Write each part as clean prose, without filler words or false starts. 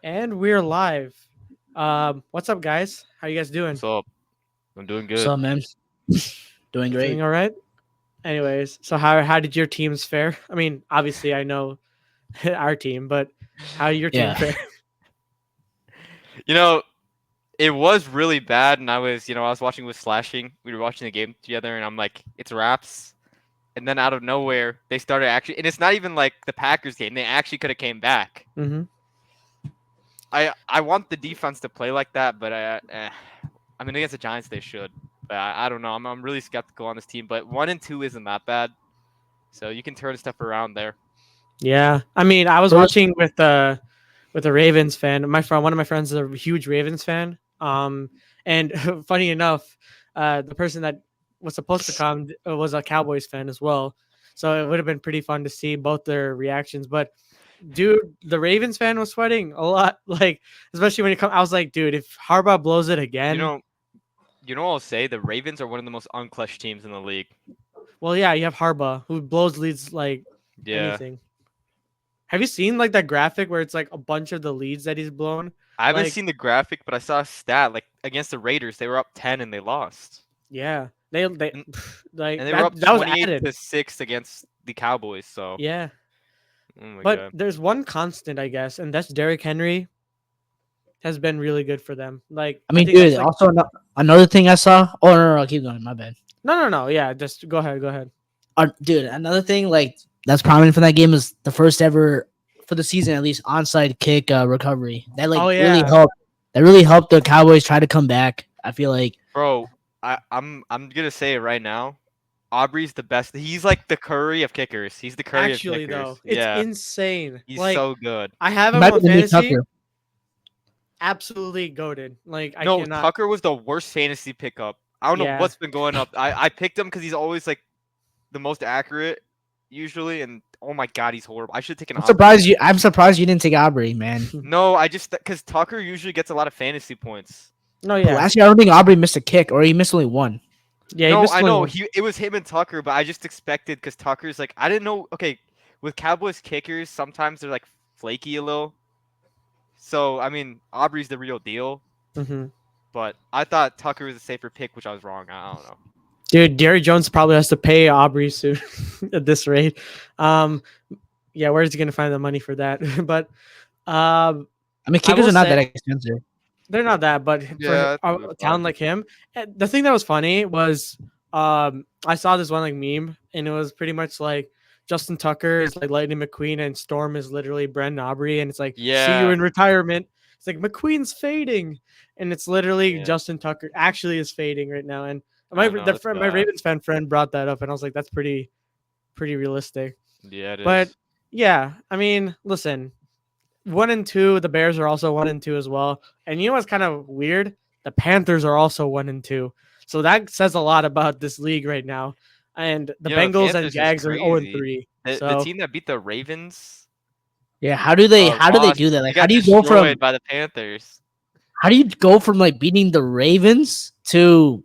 And we're live. What's up, guys? How you guys doing? What's up? I'm doing What's good. up, man? Doing Doing great. all right. Anyways, so how did your teams fare? I mean, obviously I know our team, but how did your team Yeah. fare? You know, it was really bad, and I was watching with Slashing. We were watching the game together, and I'm like, it's wraps. And then out of nowhere, they started actually, and it's not even like the Packers game. They actually could have came back. Mm-hmm. I want the defense to play like that, but I mean against the Giants they should. But I don't know. I'm really skeptical on this team. But 1-2 isn't that bad, so you can turn stuff around there. Yeah, I mean, I was First, watching with a Ravens fan. One of my friends is a huge Ravens fan. And funny enough, the person that was supposed to come was a Cowboys fan as well. So it would have been pretty fun to see both their reactions. But dude, the Ravens fan was sweating a lot. Like, especially when it comes, I was like, dude, if Harbaugh blows it You again, know, you know what I'll say? The Ravens are one of the most unclutched teams in the league. well, yeah, you have Harbaugh who blows leads like Yeah. anything. Have you seen like that graphic where it's like a bunch of the leads that he's blown? I haven't Like, seen the graphic, but I saw a stat like against the Raiders, they were up 10 and they lost. yeah, they And, like and they were up that was 28 added. to 6 against the Cowboys, so Yeah, oh my but god. there's one constant, I guess, and that's Derrick Henry has been really good for them. Like, I I mean, think that's dude. like Also, another thing I saw. Oh no, keep going. My bad. no, yeah, just go ahead, go ahead. Dude, another thing like that's prominent from that game is the first ever for the season, at least onside kick recovery. That like Oh really yeah, helped. That really helped the Cowboys try to come back. I feel like. Bro, I'm gonna say it right now. Aubrey's the best. He's like the Curry of kickers. He's the Curry of actually kickers. though, it's Yeah. insane. He's Like, so good. I have He him might be on the new fantasy, Tucker. absolutely goaded. Like, I No, cannot. Tucker was the worst fantasy pickup. I don't know Yeah, what's been going up. I picked him because he's always like the most accurate usually, and oh my god, he's horrible. I should have taken I'm Aubrey. surprised you. I'm surprised you didn't take Aubrey, man. No, I just because Tucker usually gets a lot of fantasy points. no, But yeah, actually, I don't think Aubrey missed a kick, or he missed only one. yeah. He No, missed I only know one. it was him and Tucker, but I just expected because Tucker's like I didn't know. Okay, with Cowboys kickers, sometimes they're like flaky a little. So I mean, Aubrey's the real deal, Hmm. but I thought Tucker was a safer pick, which I was wrong. I don't know. Dude, Jerry Jones probably has to pay Aubrey soon at this rate. Um, yeah, where's he gonna find the money for that? But I mean, I kickers will are not say that expensive. they're not that, but for Yeah, a talent like him, the thing that was funny was I saw this one like meme, and it was pretty much like Justin Tucker is like Lightning McQueen, and Storm is literally Brendan Aubrey, and it's like see you yeah, in retirement. It's like McQueen's fading, and it's literally yeah. Justin Tucker actually is fading right now. And I know it's my bad. Ravens fan friend brought that up, and I was like, that's pretty realistic. Yeah, it But is. yeah, I mean, listen, 1-2. The Bears are also 1-2 as well. And you know what's kind of weird? The Panthers are also 1-2. So that says a lot about this league right now. And the You know, the Bengals and Panthers is Jags are 0 crazy. 3. The So team that beat the Ravens Yeah, how do they? How do they lost. do that? They Like, how got do you go from? destroyed by the Panthers. How do you go from like beating the Ravens to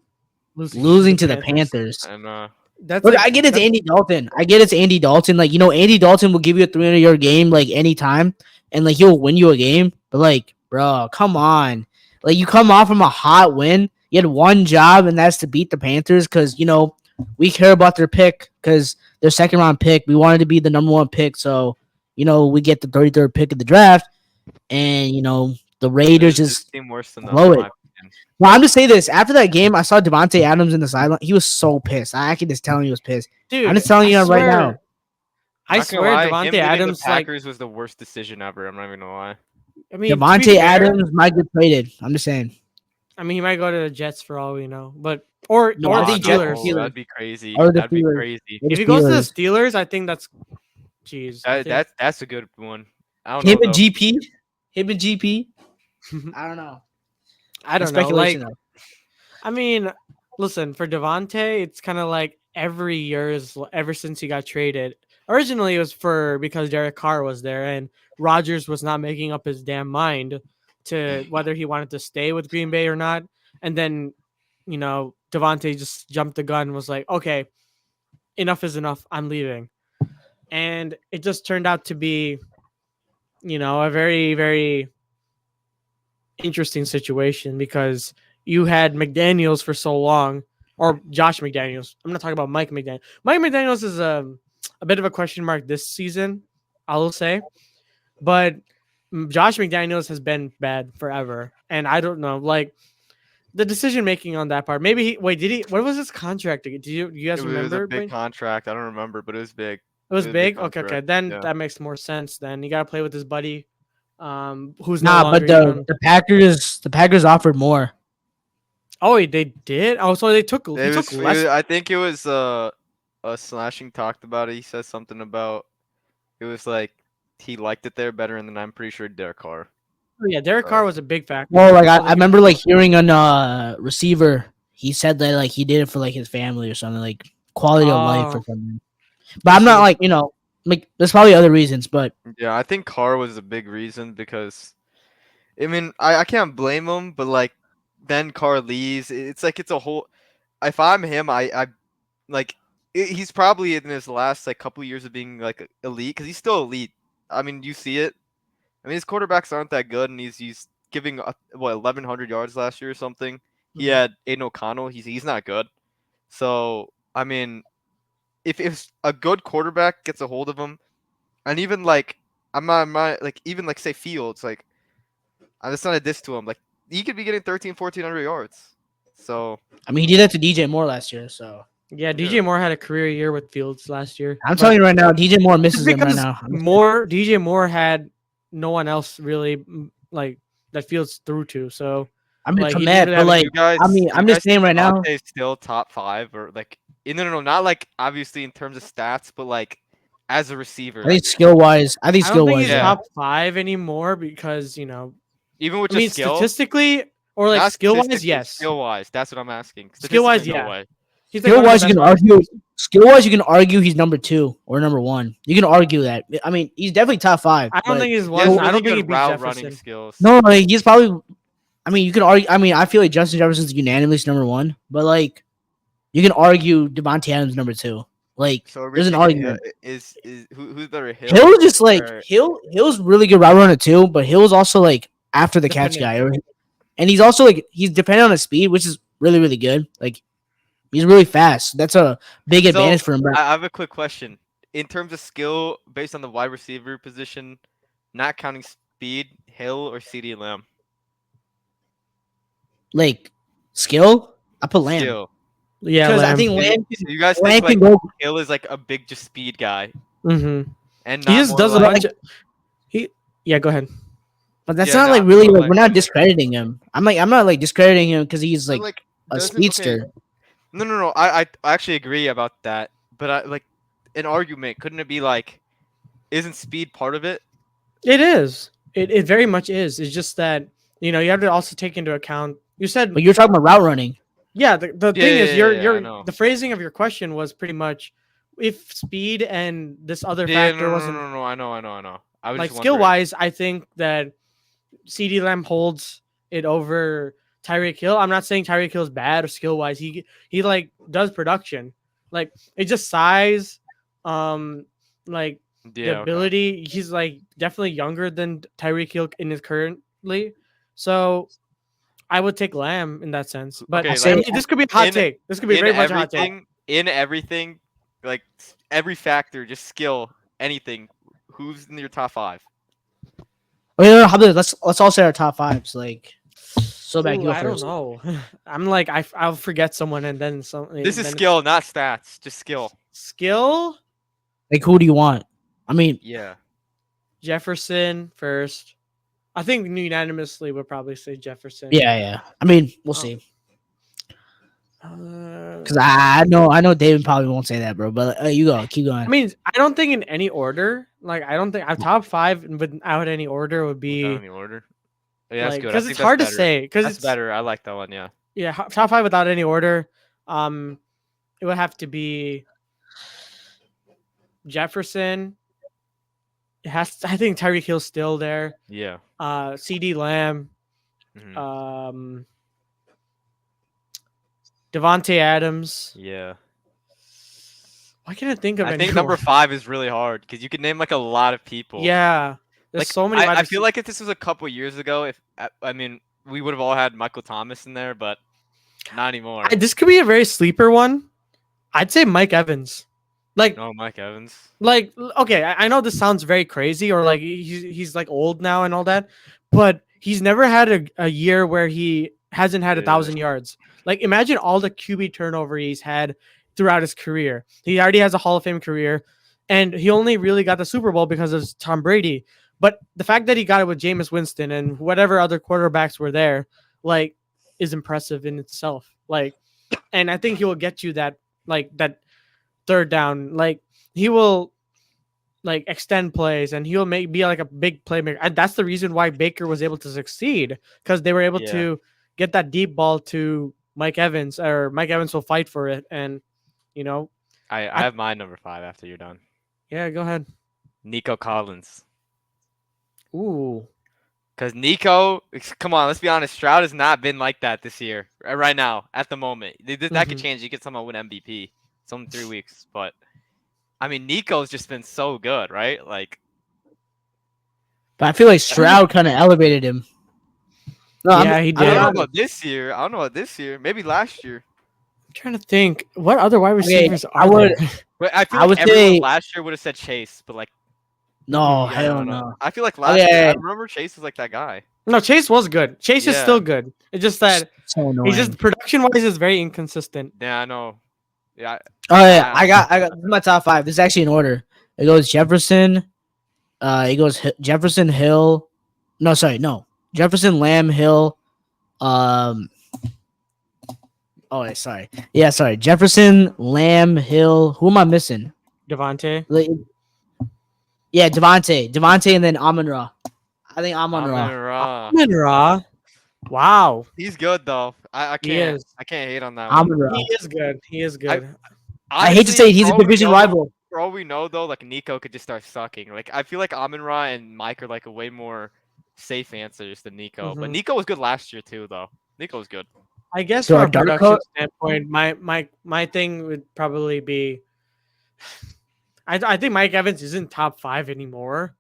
losing to losing the to the Panthers. Panthers? And That's Look, like I get it's that's Andy Dalton. I get it's Andy Dalton. Like, Andy Dalton will give you a 300-yard game like anytime, and like he'll win you a game. But like, bro, come on. Like, you come off from a hot win. You had one job, and that's to beat the Panthers because we care about their pick because their second round pick. We wanted to be the number one pick, so we get the 33rd pick of the draft, and the Raiders this just team worse than them, blow in it. my opinion. Well, I'm just saying this. After that game, I saw Devontae Adams in the sideline. He was so pissed. I can just tell him he was pissed. I'm dude, just telling I you right now. swear I'm I not gonna swear lie. Him Devontae leaving the Adams like Packers was the worst decision ever. I'm not even gonna lie. I mean to be Devontae fair, Adams might get traded. I'm just saying. I mean he might go to the Jets for all we know. But or No, or I the Oh think Jets Steelers. or no, Steelers. that'd be crazy. Or the That'd be Steelers. crazy. Or the If he goes to the Steelers. Steelers, I think that's jeez. I think That's a good one. I don't Him know and though. GP. Him and GP. I don't know. I That's don't know. Like speculation though. I mean, listen, for Devontae, it's kind of like every year is ever since he got traded. Originally, it was for because Derek Carr was there and Rodgers was not making up his damn mind to whether he wanted to stay with Green Bay or not. And then, Devontae just jumped the gun and was like, okay, enough is enough. I'm leaving. And it just turned out to be, a very, very interesting situation because you had McDaniels for so long, or Josh McDaniels. I'm not talking about Mike McDaniels. Mike McDaniels is a bit of a question mark this season, I will say, but Josh McDaniels has been bad forever, and I don't know, like the decision making on that part. Maybe did he? What was his contract? Do you guys It was a remember? big contract. I don't remember, but it was big. It was It was a big big. Okay, okay. contract. Then Yeah. that makes more sense. Then you gotta play with his buddy, who's no Nah, longer but the even. the Packers offered more. Oh, they did. Oh, so they took he It took was, less. I think it was Slashing talked about it. He said something about it was like he liked it there better than I'm pretty sure Derek Carr. Oh, yeah, Derek Carr was a big factor. Well, like I, So I remember like hearing on receiver, he said that like he did it for like his family or something, like quality of life or Oh, something. But I'm not see. like like there's probably other reasons, but Yeah, I think Carr was a big reason because I mean I can't blame him, but like then Carr leaves. It's like it's a whole. If I'm him, I like he's probably in his last like couple years of being like elite because he's still elite. I mean, you see it. I mean, his quarterbacks aren't that good, and he's giving what 1,100 yards last year or something. He Mhm. had Aiden O'Connell. He's not good. So I mean, if a good quarterback gets a hold of him, and even like I'm not like even like say Fields, like that's not a diss to him. Like he could be getting 1,400 yards. So I mean he did that to DJ Moore last year, so Yeah, yeah. DJ Moore had a career year with Fields last year. I'm But telling you right now, DJ Moore it's misses him right because now. DJ Moore had no one else really like that Fields threw to. So I'm just like he didn't mad, really but have like you guys, I mean do you I'm just guys saying think right now. Devontae is still top 5 or like no, not like obviously in terms of stats, but like as a receiver, I think skill wise, I don't think he's Yeah. yeah. top 5 anymore because even with I just mean skill, statistically or like not skill wise, statistically, yes. skill wise. That's what I'm asking. Skill wise, Statistically, no yeah. way. He's like Skill one of the wise, you best can wide argue. receivers. Skill wise, you can argue he's number 2 or number 1. You can argue that. I mean, he's definitely top 5. I don't But think he's He has one. I really don't think he good beat route running Jefferson. skills. no, like, he's probably. I mean, you can argue. I mean, I feel like Justin Jefferson's unanimously number 1, but like, you can argue Devontae Adams number 2. Like, So are we there's an thinking argument. who's better, Hill Hill just like or Hill's really good route runner too, but Hill's also like after the catch Dependent. guy, and he's also like he's dependent on his speed, which is really good. Like he's really fast. That's a big advantage for him. But I have a quick question. In terms of skill, based on the wide receiver position, not counting speed, Hill or CD Lamb? like skill, I put Lamb Skill. Yeah, because I Lamb. think So you guys Lamb think can like go. Hill is like a big just speed guy Mm-hmm. and He not just more does a like bunch of Yeah, go ahead. But that's yeah, not like not really more like like we're not discrediting him. I'm not like discrediting him because he's but like like a doesn't okay. speedster. No. I actually agree about that. But I like an argument. Couldn't it be like isn't speed part of it? It is. It very much is. It's just that you have to also take into account. You said, But you're talking about route running. yeah. The Yeah, thing is, your I your know. the phrasing of your question was pretty much if speed and this other Yeah, factor wasn't no. I know. I was like just skill wondering. wise. I think that CD Lamb holds it over Tyreek Hill. I'm not saying Tyreek Hill is bad or skill wise. He like does production. Like it's just size, like the Yeah, okay. ability. He's like definitely younger than Tyreek Hill in his currently. So I would take Lamb in that sense. But Okay, I like mean, this could be a hot in take. This could be very much a hot take. in everything, like every factor, just skill, anything. Who's in your top 5? Oh, yeah, how about let's all say our top 5s. Like, so back Ooh, you I don't first. know. I'm like I'll forget someone and then some. This is then skill, not stats. Just skill. skill. Like, who do you want? I mean, Yeah. Jefferson first. I think unanimously would probably say Jefferson. yeah. I mean, we'll Oh. see. Uh, Because I know David probably won't say that, bro. But you go, keep going. I mean, I don't think in any order. Like, I don't think our top 5 without any order would be Without any order. Yeah, that's like good. I because think it's that's hard to better. say because That's it's better. I like that one. Yeah. yeah top 5 without any order. It would have to be Jefferson. I think Tyreek Hill's still there. Yeah. CD Lamb. Mhm. Devontae Adams. Yeah. Why can't I think of I any think number more? 5 is really hard because you can name like a lot of people. Yeah, there's Like so many. I feel like if this was a couple years ago, if I mean we would have all had Michael Thomas in there, but not anymore. This could be a very sleeper one. I'd say Mike Evans. Like, No, Mike Evans. Okay, I know this sounds very crazy, or like he's like old now and all that, but he's never had a year where he hasn't had Yeah. 1,000 yards. Like, imagine all the QB turnover he's had throughout his career. He already has a Hall of Fame career, and he only really got the Super Bowl because of Tom Brady. But the fact that he got it with Jameis Winston and whatever other quarterbacks were there, like, is impressive in itself. Like, and I think he will get you that third down. Like, he will like extend plays, and he'll be like a big playmaker. And that's the reason why Baker was able to succeed, because they were able Yeah. to get that deep ball to Mike Evans, or Mike Evans will fight for it. And I have my number 5 after you're done. yeah, go ahead. Nico Collins. Ooh, Because Nico, come on, let's be honest. Stroud has not been like that this year. Right now, at the moment. That could change. You could somehow win MVP. It's only 3 weeks. But, I mean, Nico's just been so good, right? Like, But I feel like Stroud kind of elevated him. No, yeah, he I did. don't know I'm about this year. I don't know about this year. Maybe last year. trying to think what other wide receivers I are would- there? But I feel I like would everyone say- last year would have said Chase. But, like, No, Yeah, I hell don't know. no. I feel like last year, I Okay. remember Chase was like that guy. No, Chase was good. Chase is Yeah. still good. It's just that So annoying. he's just production wise is very inconsistent. Yeah, I know. Yeah. Oh yeah, I got this is my top 5. This is actually in order. It goes Jefferson. It goes Jefferson, Hill. No, sorry, no. Jefferson, Lamb, Hill. Oh, wait, sorry. Yeah, sorry. Jefferson, Lamb, Hill. Who am I missing? Devontae. Yeah, Devontae, and then Amon-Ra. I think Amon-Ra. Amon-Ra. Amon-Ra. Wow, He's good though. I He can't. is. I can't hate on that one. Amon-Ra. he is good. He is good. I hate to say it, he's a division rival. For all we know, though, like Nico could just start sucking. Like I feel like Amon-Ra and Mike are like a way more safe answers than Nico. But Mhm. Nico was good last year too, though. Nico was good. I guess So from our a dark production coat- standpoint, my thing would probably be. I think Mike Evans isn't top 5 anymore,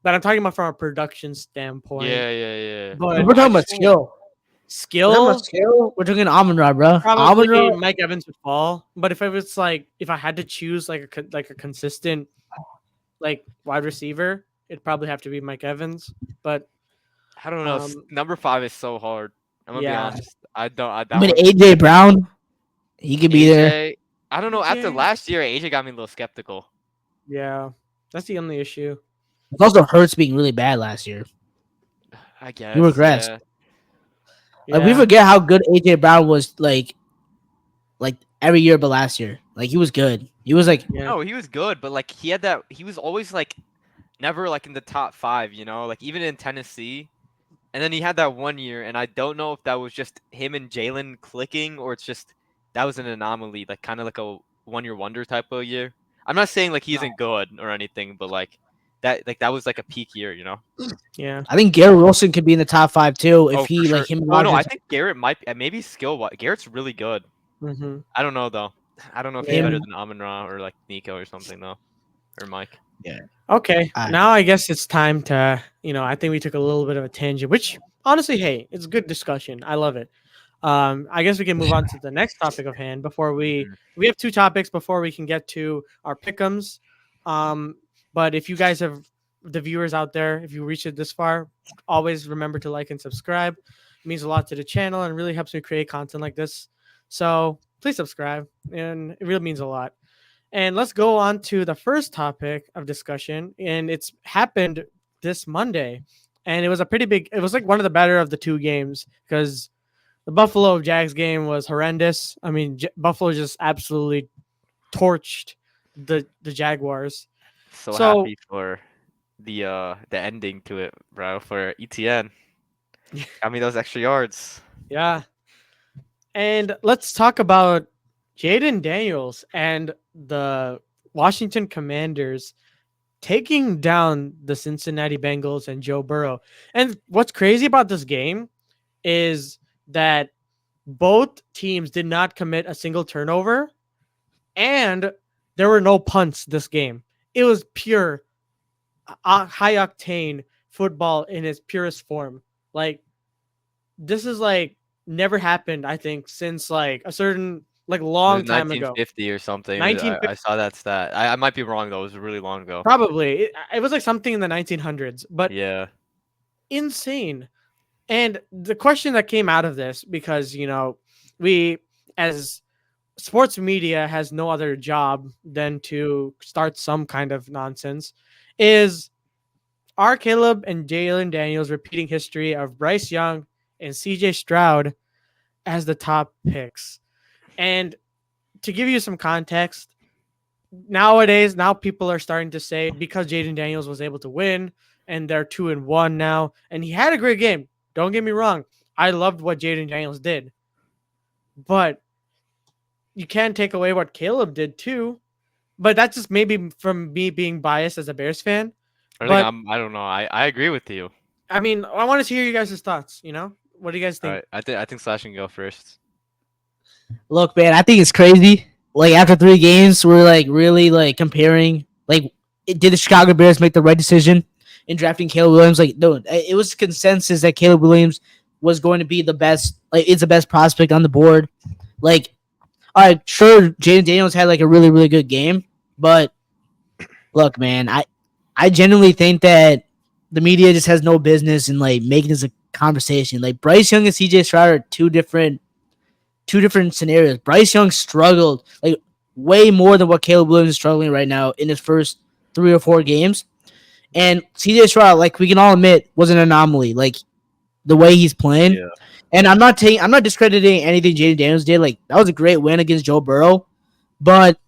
but I'm talking about from a production standpoint. Yeah. But We're talking about skill. skill. We're talking Amon-Ra, bro. Probably Amon-Ra. Mike Evans would fall. But if I had to choose like a consistent like wide receiver, it'd probably have to be Mike Evans. But I don't know. Number 5 is so hard. I'm gonna be Yeah. honest. I don't. I mean, AJ Brown. He could be there. AJ, I don't know. After AJ. last year, AJ got me a little skeptical. yeah, that's the only issue. It also hurts being really bad last year. I guess. regressed. Yeah. Like we forget how good AJ Brown was. Like every year, but last year, like he was good. He was like, Yeah. No, he was good, but like he had that. He was always like, never like in the top 5. You know, like even in Tennessee. And then he had that 1 year, and I don't know if that was just him and Jayden clicking, or it's just that was an anomaly, like kind of like a 1-year wonder type of year. I'm not saying like he isn't good or anything, but like that was like a peak year, you know. Yeah. I think Garrett Wilson could be in the top 5 too if Oh, he for like sure. him. And Oh no, I Rodgers- think Garrett might maybe skill. Garrett's really good. Mm-hmm. I don't know though. I don't know if he's Him- better than Amon-Ra or like Nico or something though, or Mike. Okay. Alright. Now I guess it's time to, I think we took a little bit of a tangent, which honestly, hey, it's a good discussion. I love it. I guess we can move on to the next topic of hand before we have 2 topics before we can get to our pick'ems. But if you guys have the viewers out there, if you reach it this far, always remember to like and subscribe. It means a lot to the channel and really helps me create content like this. So please subscribe, and it really means a lot. And let's go on to the first topic of discussion, and it's happened this Monday, and it was it was like one of the better of the 2 games because the Buffalo Jags game was horrendous. I mean, Buffalo just absolutely torched the Jaguars. So happy for the ending to it, bro. For ETN, got me those extra yards. Yeah. And let's talk about Jayden Daniels and the Washington Commanders taking down the Cincinnati Bengals and Joe Burrow. And what's crazy about this game is that both teams did not commit a single turnover, and there were no punts this game. It was pure high octane football in its purest form. Like this is like never happened, I think, since like a certain like It long was time ago. 1950 or something. 1950, I saw that stat. I might be wrong though. It was really long ago. probably. It was like something in the 1900s, but Yeah. insane. And the question that came out of this, because we as sports media has no other job than to start some kind of nonsense, is are Caleb and Jayden Daniels repeating history of Bryce Young and CJ Stroud as the top picks? And to give you some context, nowadays, now people are starting to say because Jayden Daniels was able to win and they're 2-1 now, and he had a great game. Don't get me wrong. I loved what Jayden Daniels did. But you can't take away what Caleb did too. But that's just maybe from me being biased as a Bears fan. But I don't know. I agree with you. I mean, I want to hear you guys' thoughts. What do you guys All think? right. I think Slash can go first. Look, man, I think it's crazy. Like after 3 games, we're like really like comparing. Like, did the Chicago Bears make the right decision in drafting Caleb Williams? Like, no, it was consensus that Caleb Williams was going to be the best. Like, it's the best prospect on the board. Like, all right, sure, Jayden Daniels had like a really really good game, but look, man, I genuinely think that the media just has no business in like making this a conversation. Like Bryce Young and CJ Stroud are two different scenarios. Bryce Young struggled like way more than what Caleb Williams is struggling right now in his first 3 or 4 games. And CJ Stroud, like we can all admit, was an anomaly. Like the way he's playing. Yeah. And I'm not discrediting anything Jayden Daniels did. Like that was a great win against Joe Burrow, but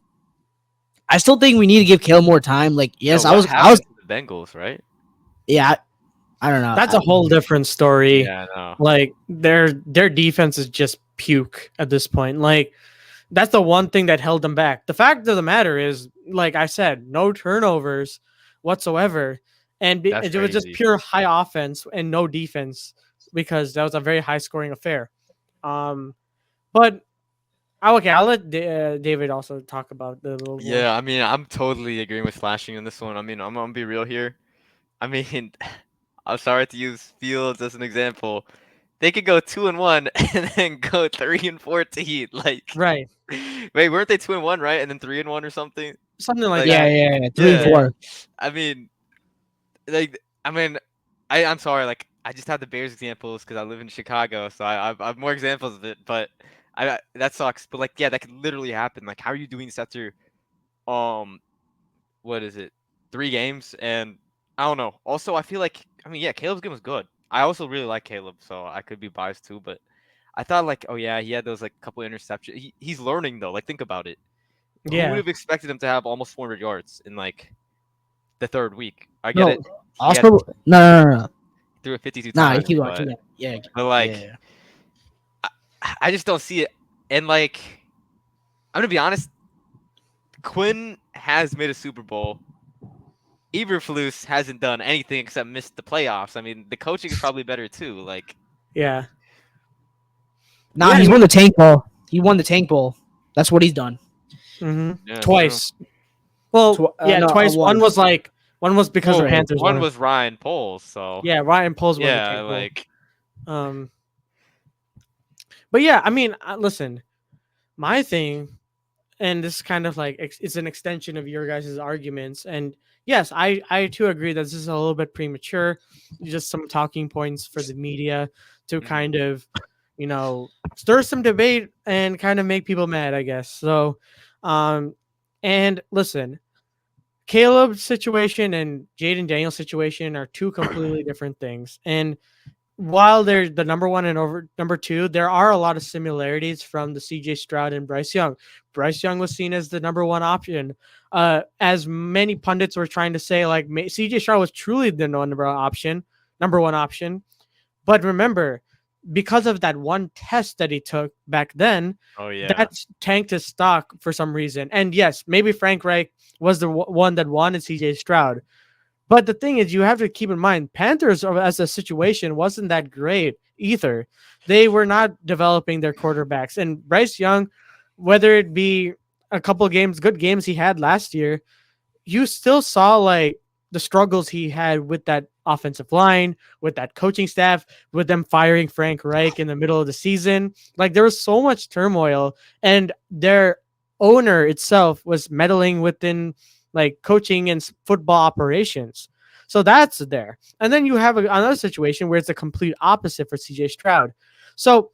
I still think we need to give Caleb more time. Like yes, Yo, I what was happened to the Bengals, right? yeah, I don't know. That's a whole different story. Yeah, I know. Like their defense is just puke at this point. Like that's the one thing that held them back. The fact of the matter is, like I said, no turnovers whatsoever, and That's it was just crazy. pure high offense and no defense because that was a very high scoring affair. But okay, I'll let David also talk about the little. Yeah, I mean, I'm totally agreeing with Slashing on this one. I mean, I'm gonna be real here. I mean, I'm sorry to use Fields as an example. They could go 2-1 and then go 3-14. Like, Right, wait, weren't they 2-1, right? And then 3-1 or something? something like Like, that. yeah, 3 and 4. I mean, like, I'm sorry. Like, I just have the Bears examples because I live in Chicago, so I have more examples of it. But that sucks. But like, yeah, that could literally happen. Like, how are you doing this after, what is it, 3 games? And I don't know. Also, I feel like, I mean, yeah, Caleb's game was good. I also really like Caleb, so I could be biased too. But I thought like, oh yeah, he had those like couple interceptions. He's learning though. Like, think about it. Who would Yeah, have expected him to have almost 400 yards in like the 3rd week? I get No, it. He also no. threw it 52 Nah, you times, keep but, going. Yeah. but like, Yeah. I just don't see it. And like, I'm gonna be honest. Quinn has made a Super Bowl. Eberflus hasn't done anything except miss the playoffs. I mean, the coaching is probably better too. Like, yeah. Nah, Yeah, he's won the Tank Bowl. He won the Tank Bowl. That's what he's done. yeah, Twice. Well, No, twice. one. One was because the true. Panthers One won. was Ryan Poles, so Yeah, Ryan Poles won the yeah, Tank Bowl. like, But yeah, I mean, listen, my thing, and this is kind of like it's an extension of your guys' arguments. And yes, I too agree that this is a little bit premature. Just some talking points for the media to Mhm. kind of, stir some debate and kind of make people mad, I guess. So, and listen, Caleb's situation and Jayden Daniels' situation are two completely different things. And while they're the number one and over number two, there are a lot of similarities from the CJ Stroud and Bryce Young. Bryce Young was seen as the number one option. As many pundits were trying to say, like CJ Stroud was truly the number one option. But remember, because of that one test that he took back then, oh yeah, that tanked his stock for some reason. And yes, maybe Frank Reich was the one that wanted CJ Stroud. But the thing is, you have to keep in mind, Panthers as a situation wasn't that great either. They were not developing their quarterbacks. And Bryce Young, whether it be a couple games, good games he had last year, you still saw like the struggles he had with that offensive line, with that coaching staff, with them firing Frank Reich in the middle of the season. Like there was so much turmoil, and their owner itself was meddling within like coaching and football operations. So that's there. And then you have another situation where it's a complete opposite for CJ Stroud. So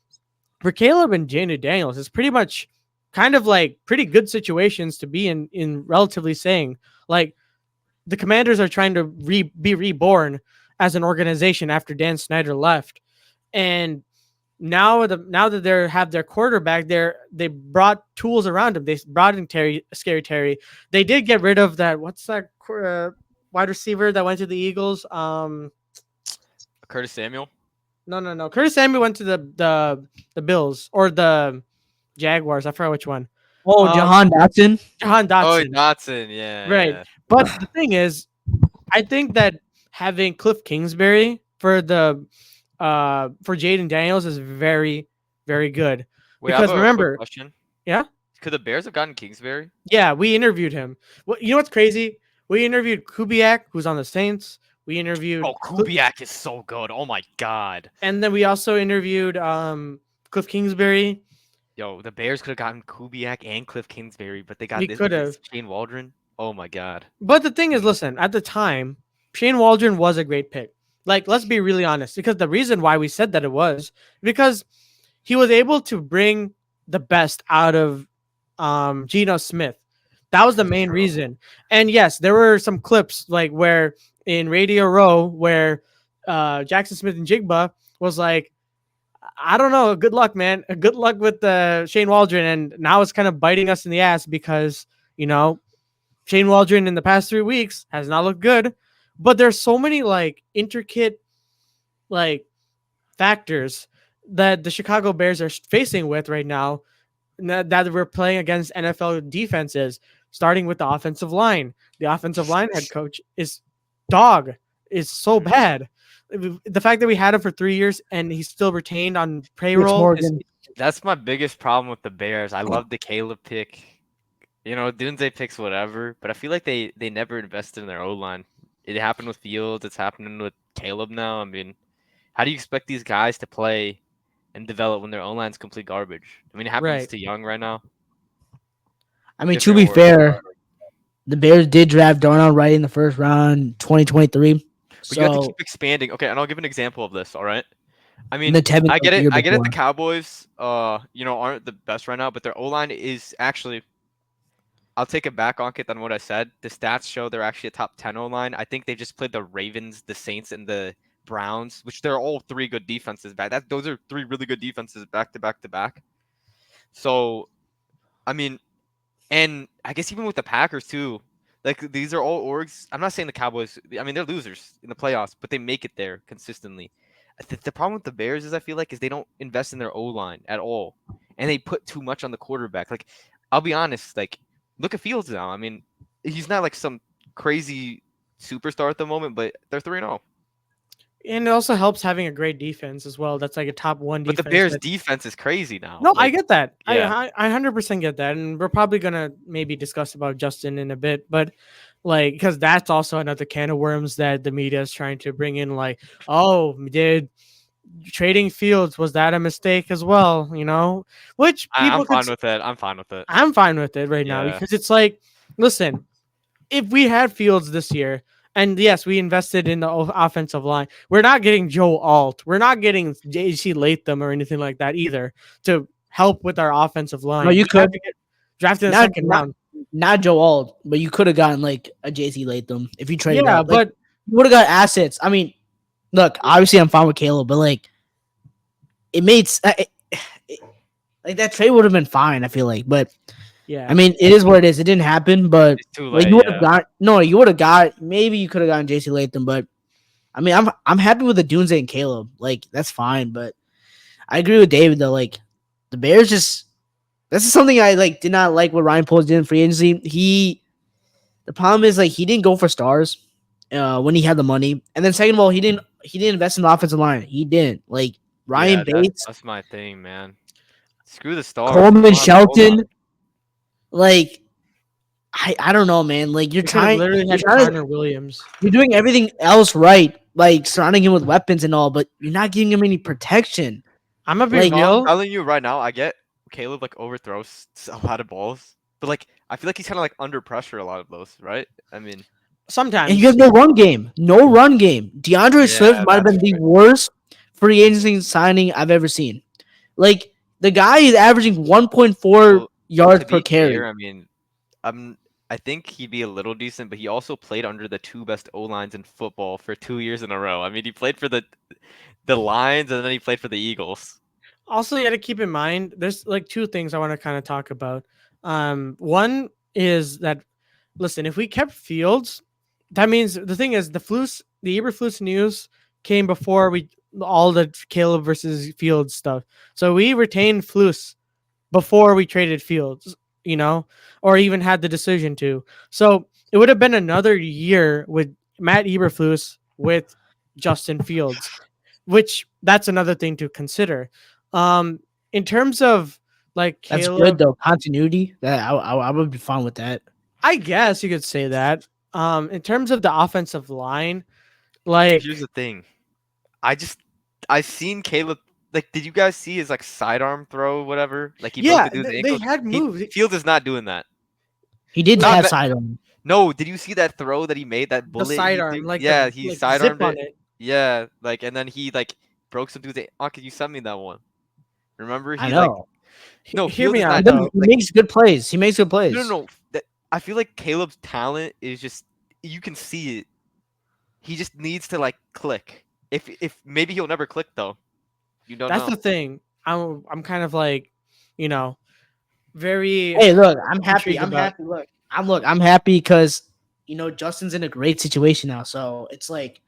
for Caleb and Jayden Daniels, it's pretty much kind of like pretty good situations to be in relatively saying. Like the Commanders are trying to be reborn as an organization after Dan Snyder left. And now that they have their quarterback, they brought tools around him. They brought in Scary Terry. They did get rid of that. What's that wide receiver that went to the Eagles? Curtis Samuel. No. Curtis Samuel went to the Bills or the Jaguars. I forgot which one. Oh, Jahan Dotson. Jahan Oh, Dotson. Dotson. Yeah. Right. Yeah. But the thing is, I think that having Cliff Kingsbury for Jayden Daniels is very, very good. Wait, Because I have a remember, quick question. yeah? Could the Bears have gotten Kingsbury? Yeah, we interviewed him. Well, you know what's crazy? We interviewed Kubiak, who's on the Saints. We interviewed Oh, Kubiak is so good. Oh my god. and then we also interviewed Cliff Kingsbury. Yo, the Bears could have gotten Kubiak and Cliff Kingsbury, but they got We this could have. Shane Waldron. Oh my god. But the thing is, listen, at the time, Shane Waldron was a great pick. Like, let's be really honest, because the reason why we said that it was because he was able to bring the best out of Geno Smith. That was the main reason. And yes, there were some clips like where in Radio Row where Jackson Smith and Jigba was like, I don't know, good luck, man. Good luck with Shane Waldron. And now it's kind of biting us in the ass because, Shane Waldron in the past 3 weeks has not looked good. But there's so many like intricate like factors that the Chicago Bears are facing with right now that we're playing against NFL defenses, starting with the offensive line. The offensive line head coach is so bad. The fact that we had him for 3 years and he's still retained on payroll. That's my biggest problem with the Bears. I love the Caleb pick. Dunze picks whatever, but I feel like they never invested in their O-line. It happened with Fields. It's happening with Caleb now. I mean, how do you expect these guys to play and develop when their O-line's complete garbage? I mean, it happens to Young right now. I mean, to be fair, the Bears did draft Darnold right in the first round, 2023. But you have to keep expanding. Okay, and I'll give an example of this, all right? I mean, I get it. The Cowboys, aren't the best right now, but their O-line is actually. I'll take it back on it than what I said. The stats show they're actually a top 10 O-line. I think they just played the Ravens, the Saints, and the Browns, which they're all three good defenses back. Those are three really good defenses back to back to back. So, I mean, and I guess even with the Packers too, like these are all orgs. I'm not saying the Cowboys. I mean, they're losers in the playoffs, but they make it there consistently. The problem with the Bears is I feel like is they don't invest in their O-line at all, and they put too much on the quarterback. Like, I'll be honest, like. Look at Fields now. I mean, he's not like some crazy superstar at the moment, but they're 3-0. And it also helps having a great defense as well. That's like a top one defense. But the Bears' defense is crazy now. No, I get that. Yeah. I 100% get that. And we're probably going to maybe discuss about Justin in a bit. But like, because that's also another can of worms that the media is trying to bring in. Like, oh, did trading Fields, was that a mistake as well? Which people I'm fine with it. I'm fine with it. I'm fine with it right now because it's like, listen, if we had Fields this year, and yes, we invested in the offensive line, we're not getting Joe Alt, we're not getting JC Latham or anything like that either to help with our offensive line. No, you could get drafted in the second round. Not Joe Alt, but you could have gotten like a JC Latham if you traded. Yeah, up. but you would have got assets. I mean, look, obviously I'm fine with Caleb, but like it made like that trade would have been fine. I feel like, but yeah, I mean it is what it is. It didn't happen, but it's too late, you would have you would have got maybe you could have gotten JC Latham, but I mean I'm happy with the Dunze and Caleb. Like that's fine, but I agree with David though. Like the Bears this is something I like did not like what Ryan Poles did in free agency. The problem is like he didn't go for stars when he had the money, and then second of all he didn't invest in the offensive line. He didn't like Ryan Bates. That's my thing, man. Screw the stars. Coleman Shelton. Like I don't know, man. Like You could have literally had Connor Williams. you're doing everything else right, like surrounding him with weapons and all, but you're not giving him any protection. I'm gonna be Like, No, I'm real. telling you right now, I get Caleb like overthrows a lot of balls, but like I feel like he's kind of like under pressure a lot of those, right? I mean, Sometimes and you have no run game. No run game. DeAndre Swift yeah, might have that's been the true. worst free agency signing I've ever seen. Like the guy is averaging 1.4 Well, yards to per be fair, carry. I mean, I think he'd be a little decent, but he also played under the two best O lines in football for 2 years in a row. I mean, he played for the Lions and then he played for the Eagles. Also, you got to keep in mind there's like two things I want to kind of talk about. One is that listen, if we kept Fields, that means the thing is the Eberflus news came before we all the Caleb versus Fields stuff. So we retained Flus before we traded Fields, or even had the decision to. So it would have been another year with Matt Eberflus with Justin Fields, which that's another thing to consider. In terms of like That's good Caleb, though. Continuity. That I would be fine with that. I guess you could say that. In terms of the offensive line, like Here's the thing, I seen Caleb. Like, did you guys see his like sidearm throw, whatever? Like he broke yeah, the dude's they ankle. had moves. Fields is not doing that. He did Not have that- sidearm. No, did you see that throw that he made? That The bullet he sidearm, threw? like Yeah, the he like zip sidearmed on it. it. Yeah, like and then he like broke some dude's. Oh, could you send me that one? Remember I he like know. no Hear Fields me is out not He though. like makes good plays. He makes good plays. no. That, I feel like Caleb's talent is just you can see it. He just needs to like click. If maybe he'll never click though. You don't That's know. the thing. I'm kind of like, you know, very Hey, look, I'm happy. intrigued I'm about. happy. I'm happy because Justin's in a great situation now. So it's like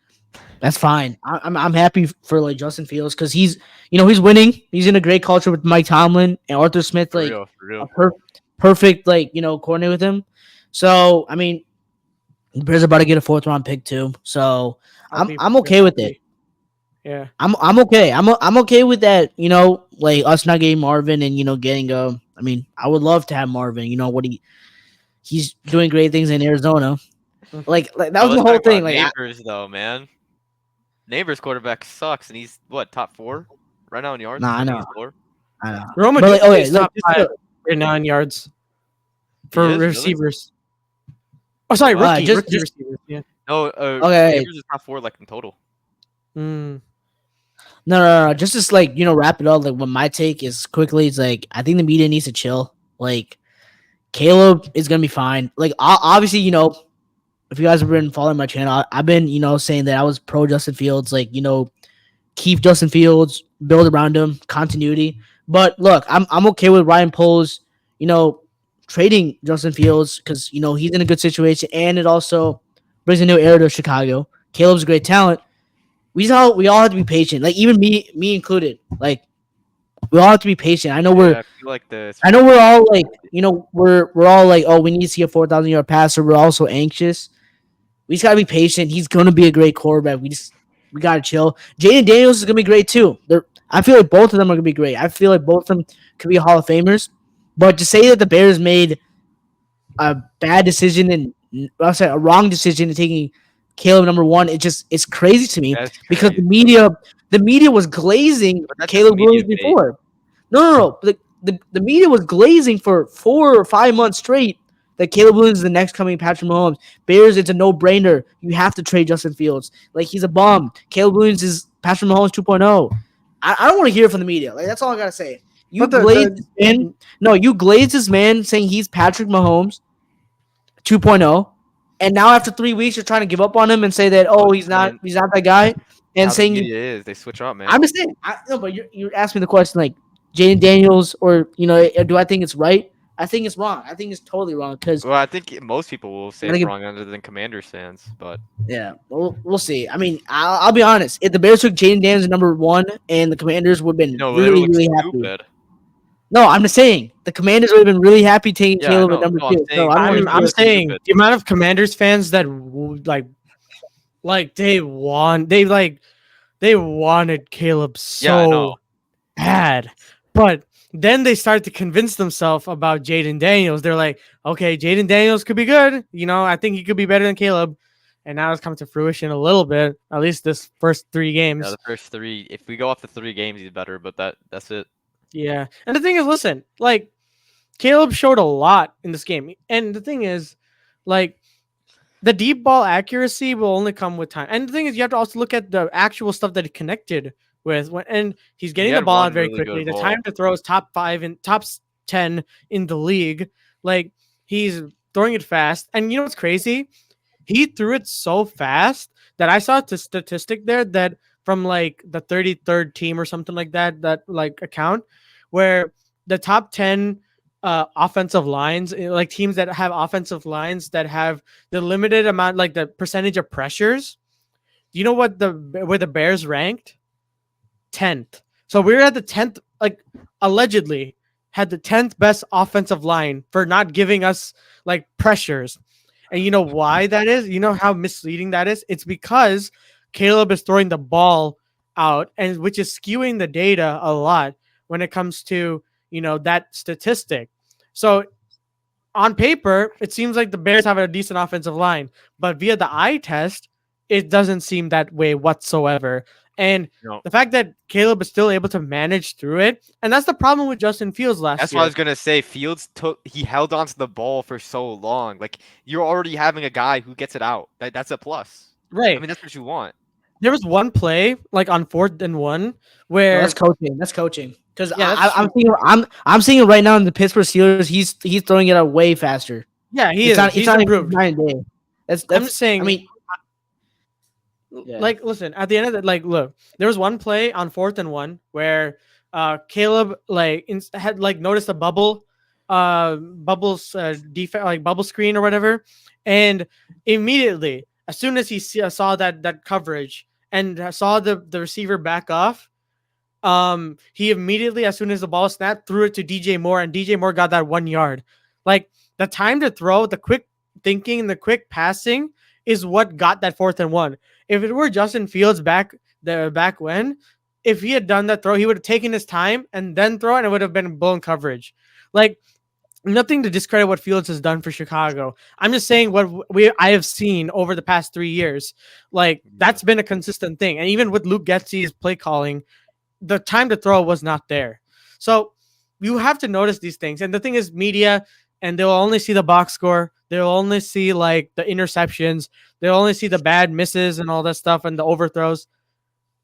that's fine. I'm happy for like Justin Fields because he's winning. He's in a great culture with Mike Tomlin and Arthur Smith, For like real, for real. a perfect like coordinate with him. So I mean, the Bears are about to get a 4th round pick too. So I'll be I'm okay with it. happy. Yeah. I'm okay. I'm okay with that. Like us not getting Marvin and getting I mean, I would love to have Marvin. What he's doing great things in Arizona. Like that Oh, was the let's whole talk about thing. Like Neighbors though, man. Neighbors quarterback sucks, and he's what top 4 right now in yards. I I think know, he's 4. I know. Roma But like, Dukes okay, is look, top 5 right now in yards He for is really. receivers. Oh, sorry, what? rookie just receivers. Yeah. No, okay. Neighbors is top 4 like in total. Mm. No. Just like wrap it up. Like, what my take is quickly. It's like I think the media needs to chill. Like, Caleb is gonna be fine. Like, obviously, if you guys have been following my channel, I've been saying that I was pro Justin Fields. Like, keep Justin Fields, build around him, continuity. But look, I'm okay with Ryan Poles, trading Justin Fields because he's in a good situation and it also brings a new era to Chicago. Caleb's a great talent. We all have to be patient. Like even me included. Like we all have to be patient. I know Yeah, I feel like we're all like we're all like, oh, we need to see a 4,000-yard passer. We're also anxious. We just gotta be patient. He's gonna be a great quarterback. We gotta chill. Jayden Daniels is gonna be great too. I feel like both of them are gonna be great. I feel like both of them could be Hall of Famers. But to say that the Bears made a bad decision and I'll say a wrong decision in taking Caleb number 1, it's crazy to me That's because crazy. the media was glazing But that's Caleb just media Williams bait. before. No. The media was glazing for 4 or 5 months straight that Caleb Williams is the next coming Patrick Mahomes. Bears, it's a no-brainer. You have to trade Justin Fields. Like, he's a bum. Caleb Williams is Patrick Mahomes 2.0. I don't want to hear it from the media. Like, that's all I got to say. You glazed this man saying he's Patrick Mahomes 2.0. And now after 3 weeks, you're trying to give up on him and say that, he's not that guy. And How saying the media is, they switch up, man. I'm just saying. No, but you're asking me the question like Jayden Daniels or do I think it's right? I think it's wrong. I think it's totally wrong because Well, I think most people will say I it's think wrong other than Commanders fans, but yeah, we'll see. I mean, I'll be honest. If the Bears took Jayden Daniels at number 1 and the Commanders would have been it really, looks really happy. stupid. No, I'm just saying the Commanders would have been really happy taking Yeah, Caleb no, at number no, I'm 2. saying So I don't Bears wanna I'm hear- look saying stupid. the amount of Commanders fans that they wanted Caleb Yeah, I know. so bad, but then they started to convince themselves about Jayden Daniels. They're like, okay, Jayden Daniels could be good. I think he could be better than Caleb. And now it's come to fruition a little bit, at least this first 3 Yeah, games. the first 3. If we go off the 3 games, he's better. But that's it. Yeah. And the thing is, listen, like, Caleb showed a lot in this game. And the thing is, like, the deep ball accuracy will only come with time. And the thing is, you have to also look at the actual stuff that he connected with. And he's He getting the had ball out one very really quickly. good The ball. time to throw is top 5 and top 10 in the league. Like, he's throwing it fast. And you know what's crazy? He threw it so fast that I saw a statistic there that from like the 33rd team or something like that like account where the top 10 offensive lines, like teams that have offensive lines that have the limited amount, like the percentage of pressures. Do you know what where the Bears ranked? 10th. So we were at the 10th, like allegedly had the 10th best offensive line for not giving us like pressures. And you know why that is? You know how misleading that is? It's because Caleb is throwing the ball out, and which is skewing the data a lot when it comes to, that statistic. So on paper, it seems like the Bears have a decent offensive line, but via the eye test, it doesn't seem that way whatsoever. And No. the fact that Caleb is still able to manage through it, and that's the problem with Justin Fields last That's year. what I was gonna say. Fields he held onto the ball for so long. Like you're already having a guy who gets it out. That's a plus. Right. I mean, that's what you want. There was one play, like on 4th and 1, No, where that's coaching. That's coaching. Because Yeah, that's I'm true. seeing I'm seeing it right now in the Pittsburgh Steelers. He's throwing it out way faster. yeah, he It's is. not He's even improved. night and day. That's I'm just saying. I mean, yeah. Like, listen, at the end of it, like, look, there was one play on 4th and 1 where Caleb like had like noticed a bubbles defense, like bubble screen or whatever, and immediately as soon as he saw that coverage and saw the receiver back off, he immediately, as soon as the ball snapped, threw it to DJ Moore, and DJ Moore got that 1 yard. Like, the time to throw, the quick thinking, and the quick passing is what got that 4th and 1. If it were Justin Fields back when, if he had done that throw, he would have taken his time and then throw it, and it would have been blown coverage. Like, nothing to discredit what Fields has done for Chicago. I'm just saying what I have seen over the past 3 years. Like, that's been a consistent thing. And even with Luke Getsy's play calling, the time to throw was not there. So you have to notice these things. And the thing is, media, and they'll only see the box score. They'll only see like the interceptions. They'll only see the bad misses and all that stuff and the overthrows.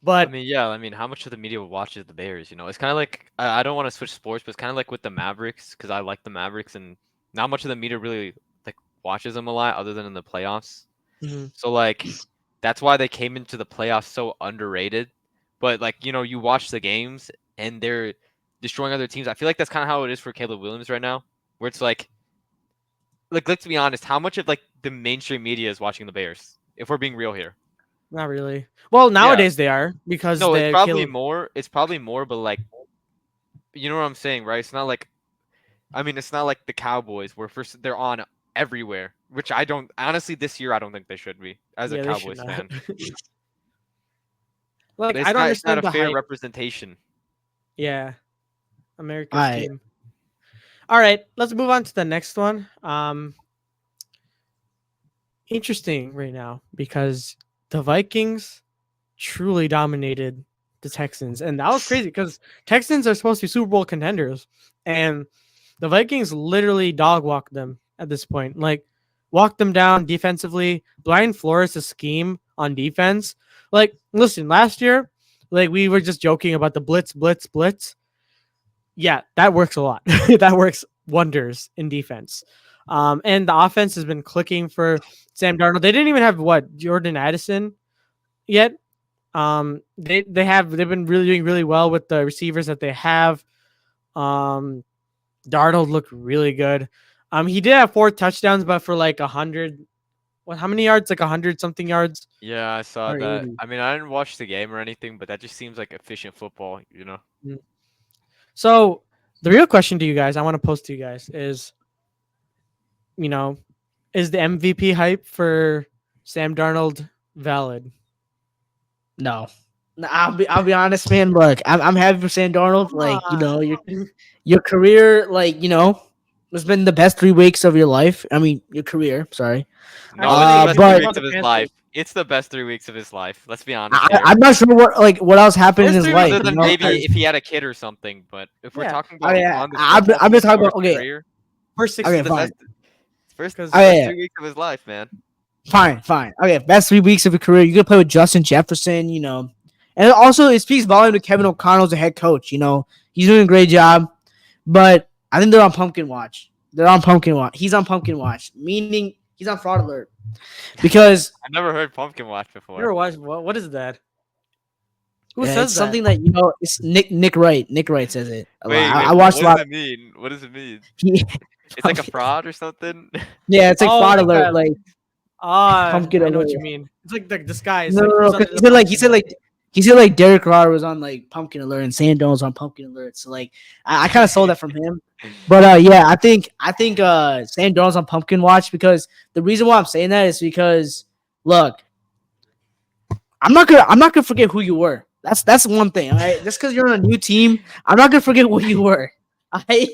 But I mean, yeah. I mean, how much of the media watches the Bears? It's kind of like I don't want to switch sports, but it's kind of like with the Mavericks because I like the Mavericks, and not much of the media really like watches them a lot, other than in the playoffs. So like, that's why they came into the playoffs so underrated. But like, you watch the games and they're destroying other teams. I feel like that's kind of how it is for Caleb Williams right now, where it's like let's be honest, how much of like the mainstream media is watching the Bears? If we're being real here. not really. Well, nowadays they are, because No, it's they probably Caleb. more. It's probably more, but like, you know what I'm saying, right? It's not like, I mean, it's not like the Cowboys where first they're on everywhere, which I don't honestly this year I don't think they should be as a Yeah, they should Cowboys not. fan. Like, It's I don't it's not understand a the fair hype. representation. Yeah, America's All right. team. All right, let's move on to the next one. Interesting right now because the Vikings truly dominated the Texans, and that was crazy because Texans are supposed to be Super Bowl contenders, and the Vikings literally dog walked them at this point. Like, walked them down defensively. Brian Flores' scheme on defense. Like, listen, last year, like, we were just joking about the blitz, blitz, blitz. Yeah, that works a lot. That works wonders in defense. And the offense has been clicking for Sam Darnold. They didn't even have Jordan Addison yet. They've been really doing really well with the receivers that they have. Darnold looked really good. He did have 4 touchdowns, but for like 100. What? How many yards? Like 100 something yards. Yeah, I saw Or that. 80. I mean, I didn't watch the game or anything, but that just seems like efficient football. So the real question to you guys, I want to pose to you guys is, is the MVP hype for Sam Darnold valid? No. I'll be honest, man. Look, I'm happy for Sam Darnold. Come Like, on. your career, like, has been the best 3 weeks of your life. I mean, your career. Sorry. No, it's the best three But weeks of his life. It's the best 3 weeks of his life. Let's be honest I, here. I'm not sure what else happened in First his 3 life. weeks Other than of his maybe life. if he had a kid or something, but if we're Yeah. talking about Yeah, on the I'm stretch I'm of just talking his about okay. career, First 6 Okay, the fine. best first Okay, best yeah. 3 weeks of his life, man. Fine. Okay, best 3 weeks of your career. You could play with Justin Jefferson, and also it speaks volume to Kevin O'Connell as a head coach. He's doing a great job, but I think they're on pumpkin watch. They're on pumpkin watch. He's on pumpkin watch, meaning he's on fraud alert because I've never heard Pumpkin Watch You before. ever watch what is that? Who it's says that? something that it's Nick Wright. Nick Wright says it a lot. Wait, I what watched a does lot. it mean? What does it mean? He, It's like a fraud or something? yeah, it's like Oh, fraud like alert, that. like pumpkin I know what alert. you mean. It's like the disguise. No, Like no, who's no. under Because the pumpkin. he said like Derek Carr was on like Pumpkin Alert and Sam Darnold's on Pumpkin Alert. So like I kind of sold that from him. But yeah, I think Sam Darnold's on Pumpkin Watch because the reason why I'm saying that is because look, I'm not gonna forget who you were. That's one thing. All right, just because you're on a new team, I'm not gonna forget what you were. I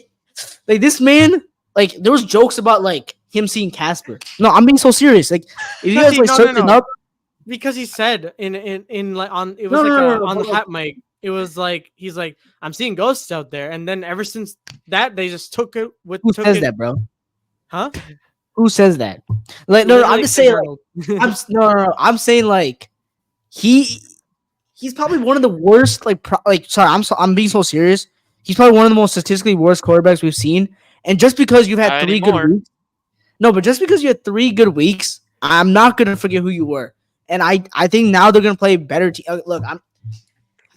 like this man. Like there was jokes about like him seeing Casper. No, I'm being so serious. Like if you guys like search it up. Because he said in like on it No, was like no, no, no, on the but, like, hat mic. It was like he's like I'm seeing ghosts out there, and then ever since that they just took it with who took says it, that, bro? huh? Who says that? Like no, I'm Literally just Sam saying. Like, Darnold. no. I'm saying like he's probably one of the worst. Sorry, I'm being so serious. He's probably one of the most statistically worst quarterbacks we've seen. And just because you've had Not 3 good anymore. weeks, no, but just because you had 3 good weeks, I'm not gonna forget who you were. And I think now they're gonna play better. Look,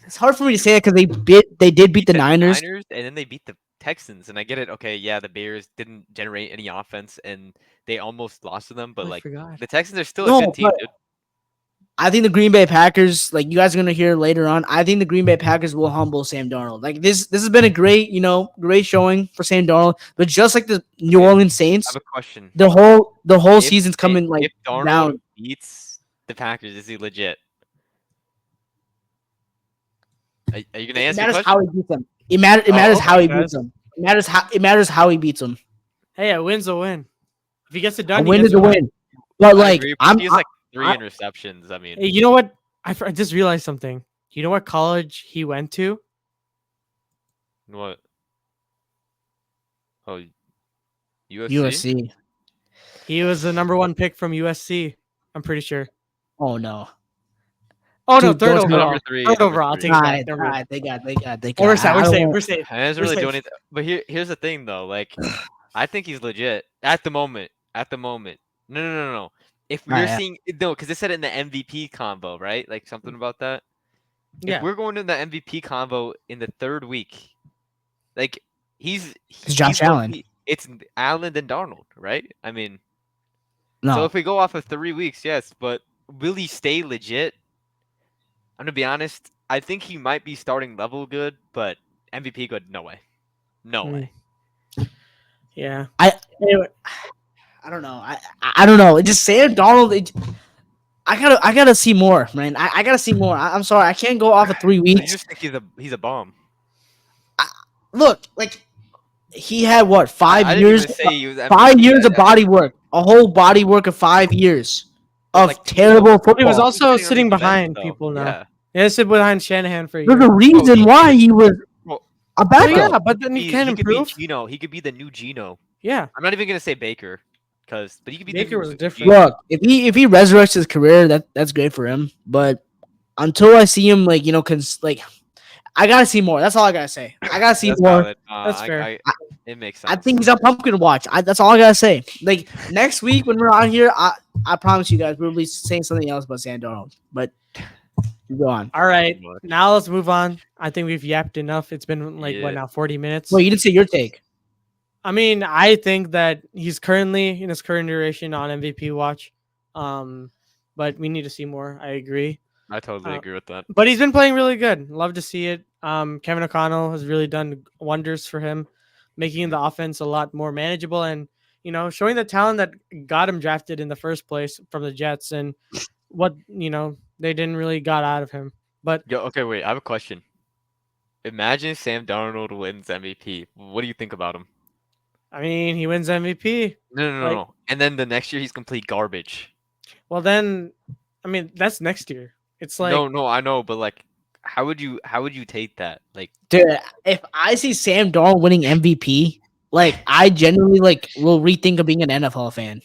it's hard for me to say that because they did beat the Niners. And then they beat the Texans. And I get it. Okay, yeah, the Bears didn't generate any offense and they almost lost to them. But I like forgot. the Texans are still a No, good team, but dude. I think the Green Bay Packers, like you guys are gonna hear later on, I think the Green Bay Packers will humble Sam Darnold. Like this has been a great showing for Sam Darnold. But just like the New Okay, Orleans I Saints, have a question. the whole If season's coming like if Darnold down. beats the Packers, is he legit? Are you gonna answer the matters question? how he beats them. It matters how okay, he guys. beats them. It matters how he beats them. Hey, a win's a win. If he gets it A done, he win gets is a it done. win. But I like agree, but he has like 3 I- interceptions. I mean, Hey, you know what? I just realized something. You know what college he went to? what? Oh, UFC? USC. He was the #1 pick from USC. I'm pretty sure. Oh no. Oh no, Dude, third don't tell me. overall. Number three, Third number overall. I'll three. take it back. Alright, Never mind. they got. We're safe. We're I don't safe. want- We're safe. He doesn't We're really do safe. anything. But here's the thing though. Like, I think he's legit at the moment. At the moment. No. If we're Alright, yeah. seeing no, because they said it in the MVP combo, right? Like something about that. Yeah. If we're going to the MVP combo in the 3rd week, like It's Josh low Allen. key- It's Allen and Darnold, right? I mean, so No. if we go off of 3 weeks, yes, but will he stay legit? I'm gonna be honest. I think he might be starting level good, but MVP good, no way. No Mm. way. Yeah. Anyway, I don't know. I don't know. It just Sam Donald. I gotta see more, man. I gotta see more. I'm sorry. I can't go off of 3 So you weeks. just think he's a bomb? Look, like he had what I 5 didn't years? even say he was MVP. 5 years of body work. A whole body work of 5 years But, of like, terrible He football. was also Sitting on sitting the bench, behind though. people now. Yeah. Yeah, sit behind Shanahan for a There's year. a reason he- why he was Well, a Well, backup. yeah, but then he can He could be improve. Gino. He could be the new Gino. Yeah. I'm not even gonna say Baker, but he could be the Baker new was Gino. different. Look, if he resurrects his career, that's great for him. But until I see him, like I gotta see more. That's all I gotta say. I gotta see That's more. valid. That's fair. It makes sense. I think he's on pumpkin watch. That's all I gotta say. Like next week when we're on here, I promise you guys we'll be saying something else about Sam Darnold. But you go on. All right. much. Now let's move on. I think we've yapped enough. It's been like Yeah. what now, 40 minutes. Well, you didn't say your take. I mean, I think that he's currently in his current duration on MVP watch. But we need to see more. I agree. I totally agree with that. But he's been playing really good. Love to see it. Kevin O'Connell has really done wonders for him, making the offense a lot more manageable and showing the talent that got him drafted in the first place from the Jets and what they didn't really got out of him. But Yo, okay, wait. I have a question. Imagine Sam Darnold wins MVP. What do you think about him? I mean, he wins MVP. No, Like, no. And then the next year he's complete garbage. well, then, I mean, that's next year. It's like, No, I know, but like, how would you take that? Like, Dude, if I see Sam Darnold winning MVP, like I genuinely like will rethink of being an NFL fan.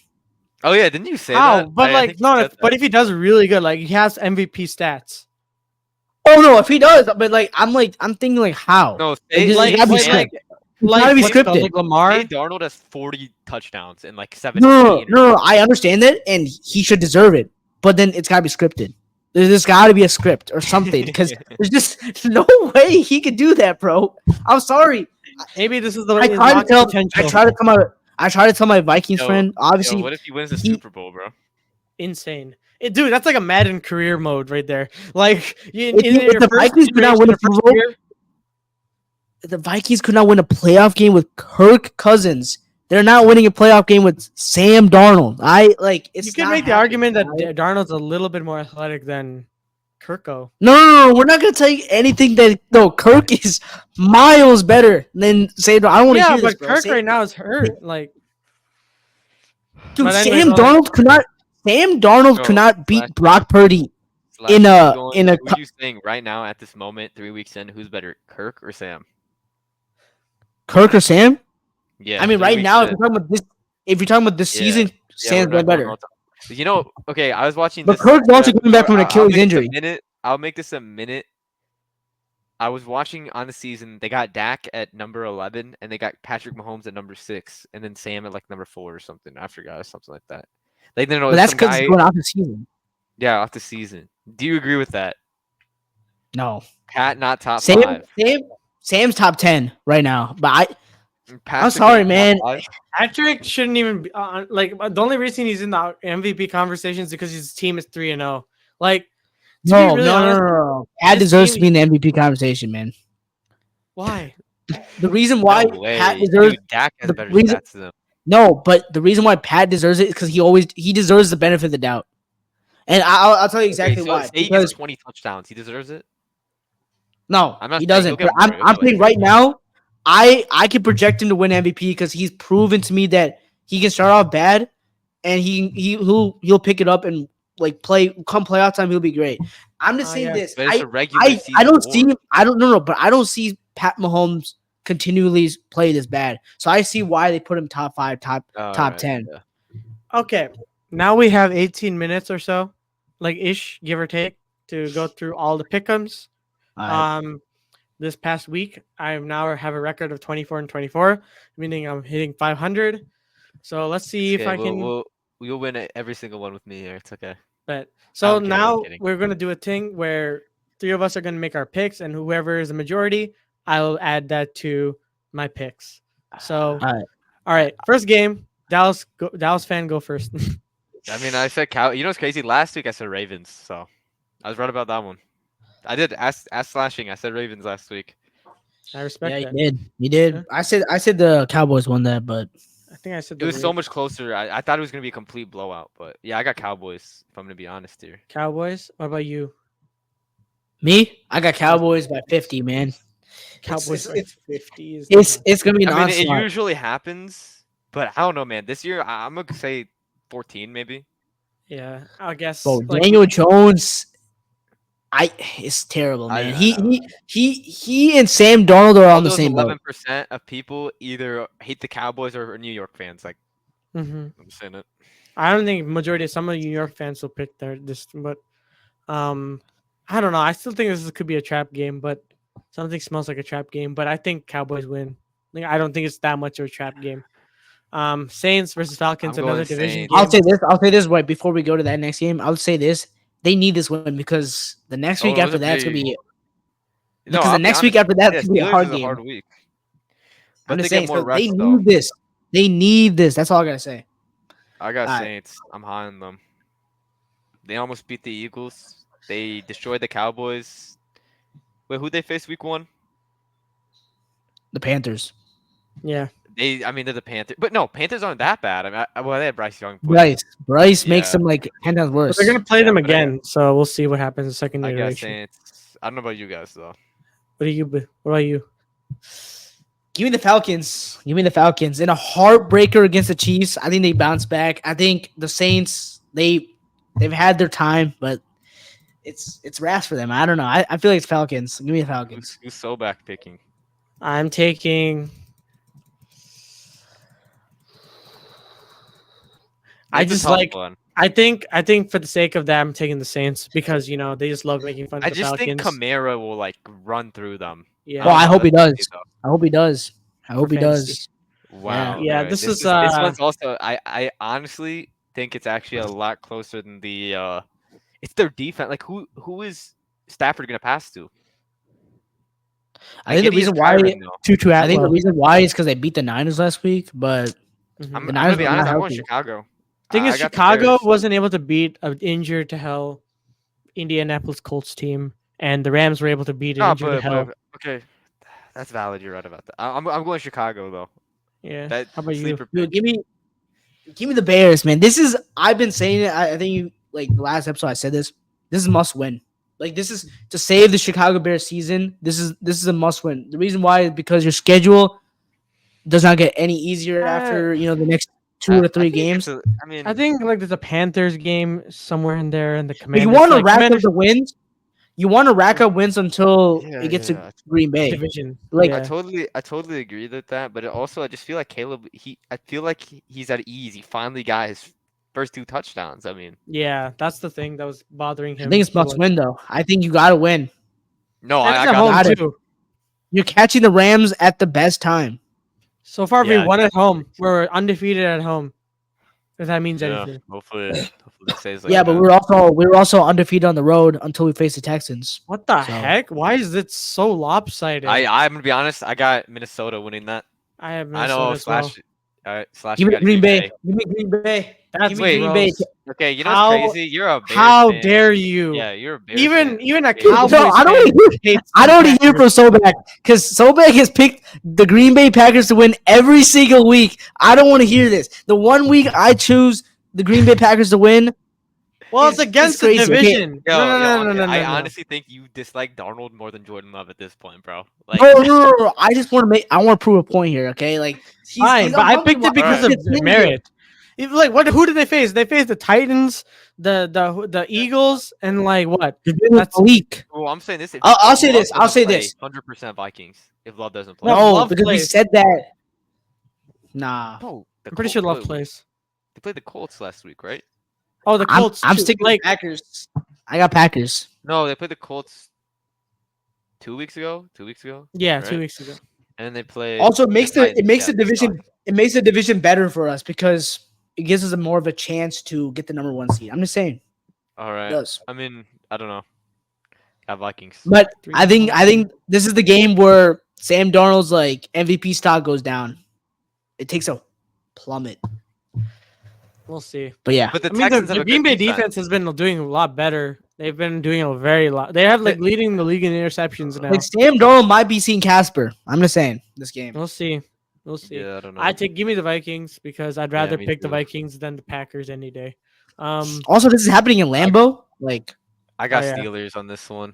oh yeah, didn't you say how? that? But I think like, you no, said but that. if he does really good, like he has MVP stats. Oh no, if he does, but like I'm thinking like how? No, Like say there's say gotta be Sam, script. It's gotta Like be what's it called? scripted. Like say Lamar. Darnold has 40 touchdowns and like No, 17. no, I understand that, and he should deserve it. But then it's gotta be scripted. There's got to be a script or something because there's just no way he could do that, bro. I'm sorry. Maybe this is the I his try to lost tell. potential. I try to tell my Vikings Yo, friend. yo, Obviously, what if he wins the he- Super Bowl, bro? Insane. Dude, that's like a Madden career mode right there. Like if the Vikings could not win a Super Bowl, the Vikings could not win a playoff game with Kirk Cousins. They're not winning a playoff game with Sam Darnold. It's you can not make the happening, argument that right? Darnold's a little bit more athletic than Kirko. No, we're not gonna tell you anything that no Kirk is miles better than Sam Darnold. I don't want to Yeah, hear this, but bro. Kirk right now is hurt. Like, Dude, but anyways, Sam Darnold could not. Sam Darnold Bro, could not beat Slash, Brock Purdy. who a- going- in a who you saying right now at this moment, 3 weeks in, who's better, Kirk or Sam? Kirk or Sam? Yeah. I mean, 3 right weeks now, in. if you're talking about this Yeah. season, Yeah, Sam's we're been not going better. all time. You know, okay, I was watching But this. Kirk's also coming back from an I'll Achilles make this a injury. minute. I'll make this a minute. I was watching on the season. They got Dak at number 11, and they got Patrick Mahomes at number 6, and then Sam at like number 4 or something. I forgot, something like that. Like, no, But that's some because guy. it's going off the season. Yeah, off the season. Do you agree with that? No, Pat not top 5. Sam's top 10 right now. But I'm Patrick sorry, ain't top man. 5? Patrick shouldn't even be like the only reason he's in the MVP conversation is because his team is 3-0. Like, to be really honest, No. Pat this deserves to be team- in the MVP conversation, man. why? The reason why No way. Pat deserves Dude, Dak has the better reason- stats than him. no, but the reason why Pat deserves it is because he deserves the benefit of the doubt. And I'll tell you exactly Okay, so why. say he gets Because 20 touchdowns. He deserves it? no, I'm not he saying doesn't. he'll But get more, I'm but, saying right now, I can project him to win MVP because he's proven to me that he can start off bad, and he'll pick it up and like come playoff time he'll be great. I'm just saying yeah. this. But it's a regular I season don't see award. I don't no, but I don't see Pat Mahomes continually play this bad. So I see why they put him top 5, top Alright, 10. yeah. Okay, now we have 18 minutes or so, like ish, give or take, to go through all the pick'ems. This past week, I now have a record of 24-24, meaning I'm hitting 500. So let's see if Okay, I can. You'll win every single one with me here. It's okay. But so kidding, I'm now kidding. we're gonna do a thing where 3 of us are gonna make our picks, and whoever is the majority, I'll add that to my picks. So, all right, first game, Dallas fan, go first. I mean, I said Cow. You know what's crazy? Last week I said Ravens, so I was right about that one. I did ask slashing. I said Ravens last week. I respect Yeah, that. you did. You did. Yeah. I said the Cowboys won that, but I think I said It was so much closer. I thought it was gonna be a complete blowout, but yeah, I got Cowboys. If I'm gonna be honest here. Cowboys. What about you? me, I got Cowboys by 50, man. Cowboys it's- 50. It's gonna be an I mean, it onslaught. usually happens, but I don't know, man. This year I'm gonna say 14, maybe. Yeah, I guess. Bro, like, Daniel Jones, it's terrible, I man. know. He and Sam Darnold are All on the those same boat. 11% of people either hate the Cowboys or are New York fans. Like, mhm. I'm saying it. I don't think majority of some of the New York fans will pick this, but I don't know. I still think this could be a trap game, but something smells like a trap game. But I think Cowboys win. Like, I don't think it's that much of a trap game. Saints versus Falcons, I'm another going division Saints. game. I'll say this right before we go to that next game. I'll say this. They need this win because the next week after that's gonna be because the next week after that's gonna be a hard game. hard week. I'm But just they saying, get more so they rest, though. need this. They need this. That's all I gotta say. I got Alright. Saints. I'm high on them. They almost beat the Eagles. They destroyed the Cowboys. Wait, who they faced week 1? The Panthers. Yeah, They're the Panthers. But no, Panthers aren't that bad. Well, they had Bryce Young. but Bryce makes Yeah. them like 10 times but worse. they're gonna play them but I got- again, so we'll see what happens in the second I got iteration. Saints. I don't know about you guys though. What about you? Give me the Falcons. Give me the Falcons. In a heartbreaker against the Chiefs, I think they bounce back. I think the Saints, they've had their time, but it's rats for them. I don't know. I feel like it's Falcons. Give me the Falcons. Who's Soback picking? I'm taking. I It's a just tough like. one. I think for the sake of that, I'm taking the Saints because they just love making fun of I the just think Falcons. Kamara will like run through them. Yeah. Well, I hope he That's does. crazy, I hope he does. I hope he fantasy. does. Wow. Yeah, alright. this is, this one's also I honestly think it's actually a lot closer than the it's their defense. Like who is Stafford gonna pass to? I think the get he's reason why tiring, though. Tutu I think the Atwell. reason why is because they beat the Niners last week, but Mhm. I'm The gonna Niners be were honest. not I'm going healthy. Chicago. Thing is, I got the Chicago Bears. wasn't able to beat an injured to hell Indianapolis Colts team, and the Rams were able to beat an No, injured to hell. but okay, that's valid. You're right about that. I'm going Chicago though. Yeah. That How about you? sleeper dude, pick. give me the Bears, man. This is I've been saying it. I think you like the last episode I said this. This is must win. Like this is to save the Chicago Bears season. This is a must win. The reason why is because your schedule does not get any easier after the next 2 or 3 I think games. I mean, I think like there's a Panthers game somewhere in there, and the But Commanders. you want to like, rack up Commanders the wins. You want to rack up wins until Yeah, it gets yeah, to Green Bay. division. Like, I yeah. totally agree with that. But I just feel like Caleb. I feel like he's at ease. He finally got his first 2 touchdowns. I mean, Yeah, that's the thing that was bothering I him. think it's so must much. win though. I think you got to win. no, And I it's at got home got it. too. You're catching the Rams at the best time. So far, we Yeah, won at definitely. home. We're undefeated at home. If that means Yeah, anything. hopefully it stays like Yeah, that. but we were also undefeated on the road until we faced the Texans. What the So- heck? Why is it so lopsided? I'm gonna be honest. I got Minnesota winning that. I have I Minnesota know as well. Slash. Give me got Green Bay. Bay. Give me Green Bay. That's Give me Wait, Green Bay. gross. Okay, you know How- what's crazy? You're a Bears How fan. dare you? Yeah, you're a Bears Even fan. even a Yeah. Cowboys No, I don't fan wanna hear- hates I the don't want to hear from Packers. Soback because Soback has picked the Green Bay Packers to win every single week. I don't want to hear this. The one week I choose the Green Bay Packers to win. Well, it's It's against the crazy, okay? division. Yo, No. I honestly think you dislike Darnold more than Jordan Love at this point, bro. Like, No. I just want to I want to prove a point here. Okay, like Fine, but I picked it because of Alright. merit. Like what? Who did they face? They faced the Titans, the Eagles, and like what? That's weak. well, I'm saying this. I'll say this. I'll say this. 100% Vikings. If Love doesn't play. No, No, Love because we plays. said that. Nah, Bro, the I'm pretty Colts sure Love play- plays. They played the Colts last week, right? Oh, the Colts. I'm too. sticking like with Packers. I got Packers. No, they played the Colts 2 weeks ago. 2 weeks ago. yeah, right? 2 weeks ago. And then they played. Also, it makes the Titans. Yeah, they division suck. it makes the division better for us because it gives us a more of a chance to get the number 1 seed. I'm just saying. All It right. does. I mean, I don't know. Got Vikings. But Three I think points. this is the game where Sam Darnold's like MVP stock goes down. It takes a plummet. We'll see. But yeah, But the I mean, Texans the have a Green good Bay defense has been doing a lot better. They've been doing a very lot. They have like leading the league in interceptions now. like Sam Darnold might be seeing Casper. I'm just saying this game. We'll see. We'll see. Yeah, I don't know. Give me the Vikings because I'd rather me pick the too. Vikings than the Packers any day. Also, this is happening in Lambeau. Like, I got Oh, yeah. Steelers on this one.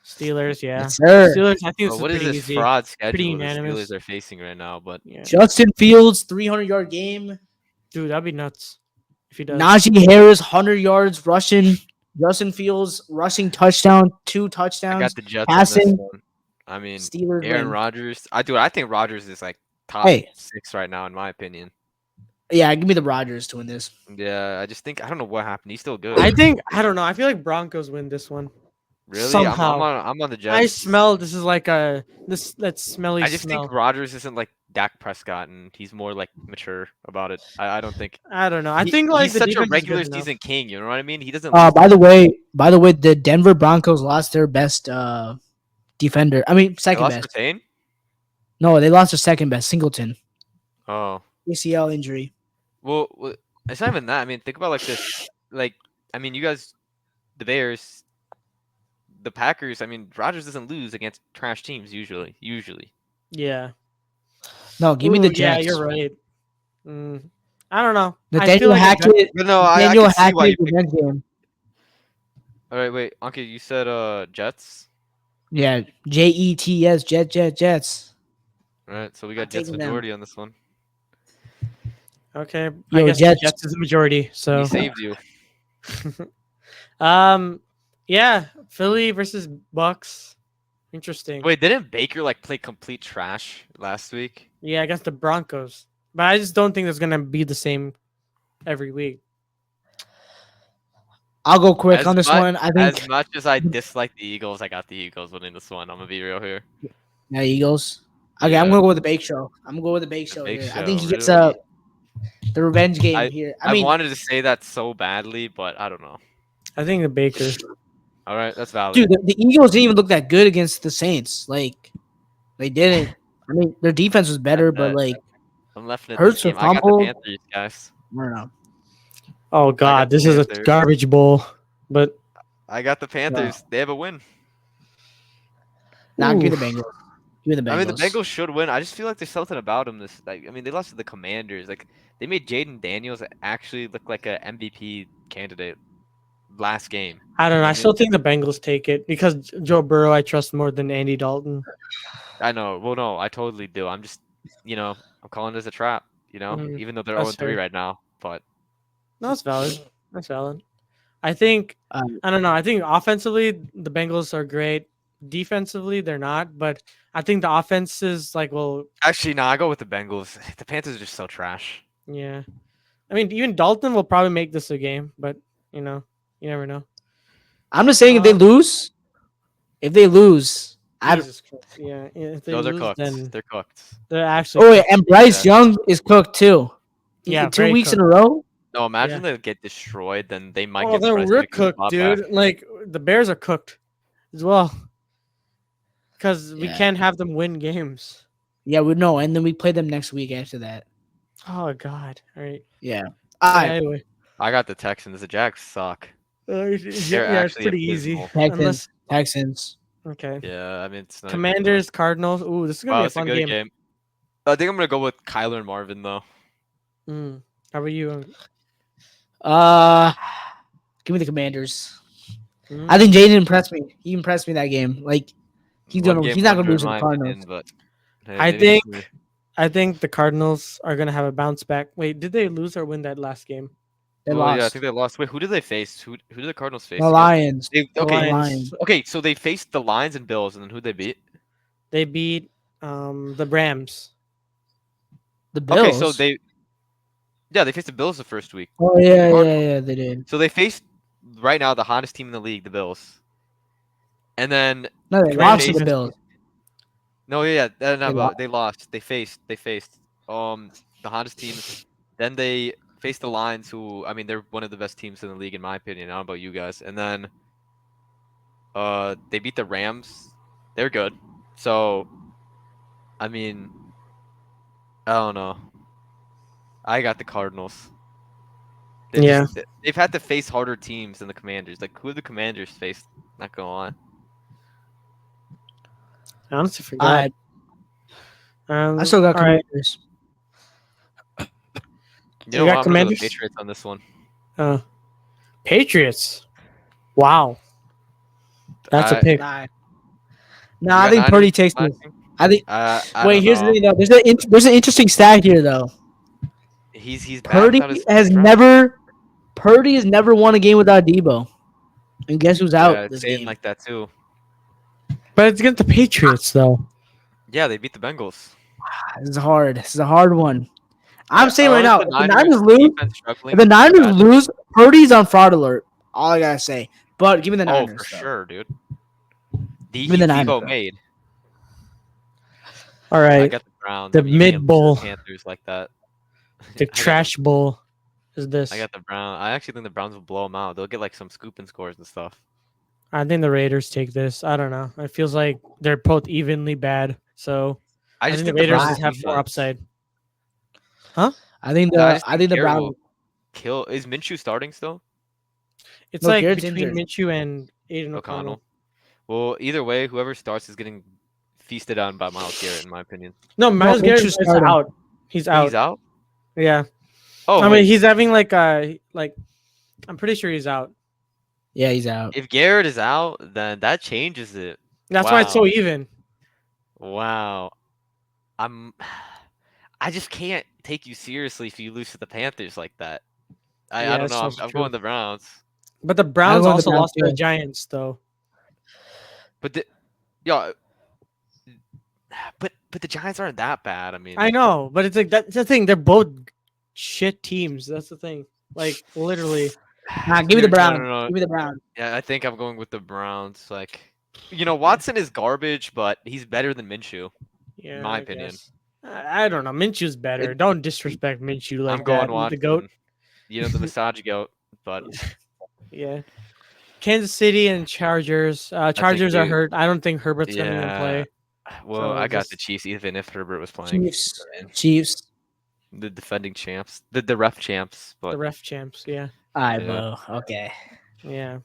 Steelers, yeah. yes, sir. Steelers, I think Bro, this what is is pretty this easy. fraud Pretty schedule the unanimous. Steelers are facing right now? But Yeah. Justin Fields, 300-yard game. Dude, that'd be nuts if he does. Najee Harris, 100 yards rushing. Justin Fields rushing touchdown, 2 I touchdowns. got the Jets on this passing. one. I mean, Steelers Aaron win. Rodgers. I think Rodgers is like top Hey. 6 right now in my opinion. Yeah, give me the Rodgers to win this. Yeah, I just think I don't know what happened. He's still good. I don't know. I feel like Broncos win this one. really. somehow. I'm on the Jets. I smell this is like that smelly I just smell. think Rodgers isn't like Dak Prescott, and he's more like mature about it. I don't think. I don't know. I think like he's the such a defense is good regular enough. season king. You know what I mean? He doesn't. By the way, the Denver Broncos lost their best defender. I mean, They second lost best. Retain? No, they lost their second best, Singleton. Oh. ACL injury. Well, it's not even that. I mean, think about like this. Like, I mean, you guys, the Bears, the Packers. I mean, Rodgers doesn't lose against trash teams usually. Yeah. No, give me the Ooh, yeah, Jets. you're right. I don't know. I Nathaniel feel like the Jets- Hackett. But no, I Nathaniel can see why you Hackett picked. revenge game. All right, wait, Anki, you said Jets. Yeah, Jets, Jets. All right, so we got Jets taking them. majority on this one. Okay, I Yo, guess Jets. Jets is the majority. He So, saved you. yeah, Philly versus Bucks. Interesting. Wait, didn't Baker like play complete trash last week? Yeah, I guess the Broncos, but I just don't think it's gonna be the same every week. I'll go quick As on this much one. I as think much as I dislike the Eagles, I got the Eagles winning this one. I'm gonna be real here. yeah, Eagles. Okay, I'm Yeah. gonna go with the Bake Show. I'm gonna go with the Bake The Show Bake here. I Show, think he gets really? the revenge game I here. I wanted to say that so badly, but I don't know. I think the Baker. All right, that's valid. dude, the Eagles didn't even look that good against the Saints. Like they didn't. I mean, their defense was better, but that. like I'm left in this Hurts game. with I got the fumble. Panthers, guys. I don't know. Oh got God, the this is a Panthers. garbage bowl. But I got the Panthers. They have a win. Nah, give me ooh, the Bengals. Give me the Bengals. I mean, the Bengals should win. I just feel like there's something about them. I mean, they lost to the Commanders. Like, they made Jayden Daniels actually look like a MVP candidate last game. I don't know. I I mean- still think the Bengals take it because Joe Burrow I trust more than Andy Dalton. I know. Well, no, I totally do. I'm just, I'm calling this a trap. Even though they're that's 0-3 fair. right now. But No, that's valid. That's valid. I think I don't know. I think offensively the Bengals are great. Defensively they're not, but I think the offense is like, well, actually, no, I go with the Bengals. The Panthers are just so trash. yeah. I mean, even Dalton will probably make this a game, but you never know. I'm just saying, if they lose, Jesus Christ. Yeah, if they No, they're lose, cooked. then They're cooked. they're actually. oh wait, cooked. and Bryce Yeah. Young is cooked too. Yeah, 2 very weeks in cooked. a row. No, imagine they get destroyed, then they might Oh, get then Bryce we're Young a cooked, spot dude. back. Like the Bears are cooked as well because we Yeah. can't have them win games. Yeah, we know, and then we play them next week after that. Oh God! All right. Yeah. Yeah, All right. anyway, I got the Texans. The Jags suck. yeah, it's actually pretty easy. abysmal. Unless Texans. okay, Yeah, I mean, it's not Commanders, Cardinals. Ooh, this is gonna Wow, be a it's a fun good game. game. I think I'm gonna go with Kyler and Marvin though. How about you? Give me the Commanders. I think Jayden impressed me. He impressed me that game. Like he's not gonna lose to the Cardinals. But hey, I maybe it's think- me. I think the Cardinals are gonna have a bounce back. Wait, did they lose or win that last game? They Well, lost. yeah, I think they lost. Wait, who did they face? Who did the Cardinals face? The again? Lions. They, The okay, Lions. okay, so they faced the Lions and Bills, and then who they beat? They beat the Rams. The Bills. Okay, so they faced the Bills the first week. Oh yeah, they did. So they faced right now the hottest team in the league, the Bills. And then No, they Rams lost to the defense- Bills. no, yeah, no, They lo- they lost. They faced the hottest team. Then they faced the Lions, who I mean they're one of the best teams in the league in my opinion. I don't know about you guys. And then they beat the Rams. They're good. So I mean I don't know. I got the Cardinals. They've had to face harder teams than the Commanders. Like who have the Commanders faced? Not gonna lie. I honestly forgot. I still got all right. Commanders. You know got what? I'm gonna go Commanders? the Patriots on this one. Patriots. Wow, that's a I- pick. Nah, You I got think Purdy Niners takes this. slashing? I think. I Wait, don't here's the know. thing though. There's an interesting stat here though. He's bad Purdy without his has stride. never won a game without Debo. And guess who's out Yeah, this saying game? like that too. But it's against the Patriots though. Yeah, they beat the Bengals. This is hard. This is a hard one. I'm saying right now, Aren't if the Niners lose, defense struggling if the pretty Niners bad? lose, Purdy's on fraud alert. All I gotta say. But give me the Oh, Niners. for though. sure, dude. Give me the Niners, Debo though. made. All I right, got the Browns. the I mean, you can't lose to mid-bowl. the Panthers like that. the trash bowl is this. I got the Browns. I actually think the Browns will blow them out. They'll get like some scooping scores and stuff. I think the Raiders take this. I don't know. It feels like they're both evenly bad. So I just think think the Raiders Browns have more defense- upside. I think No, the just Browns. Garrett will kill. Is Minshew starting still? It's No, like Garrett's between injured. Minshew and Aiden O'Connell. O'Connell. Well, either way, whoever starts is getting feasted on by Myles Garrett, in my opinion. No, Miles Minshew's Garrett is starting. out. He's out. He's out. Yeah. Oh, I wait. mean, he's having like I'm pretty sure he's out. Yeah, he's out. If Garrett is out, then that changes it. That's why it's so even. Wow. I just can't take you seriously if you lose to the Panthers like that. I Yeah, don't that's know. also I'm true. going the Browns. But the I'm Browns going with the also Browns lost to the too. Giants, though. But yeah, but the Giants aren't that bad. I mean, I know, but it's like that's the thing. They're both shit teams. That's the thing. Like literally. Nah, give me the no, Browns. no, no. Give me the Browns. Yeah, I think I'm going with the Browns. Like, Watson is garbage, but he's better than Minshew, in Yeah, my I opinion. guess. I don't know. Minshew's better. It, Don't disrespect Minshew I'm like going that. The goat. Watson. The massage goat. But Yeah. Kansas City and Chargers. I think Chargers are hurt. I don't think Herbert's gonna even yeah. play. Well, So I got the just Chiefs, even if Herbert was playing. Chiefs. I mean, Chiefs. the defending champs, the ref champs. the But ref champs. Yeah. All right, yeah, bro. Okay. Yeah.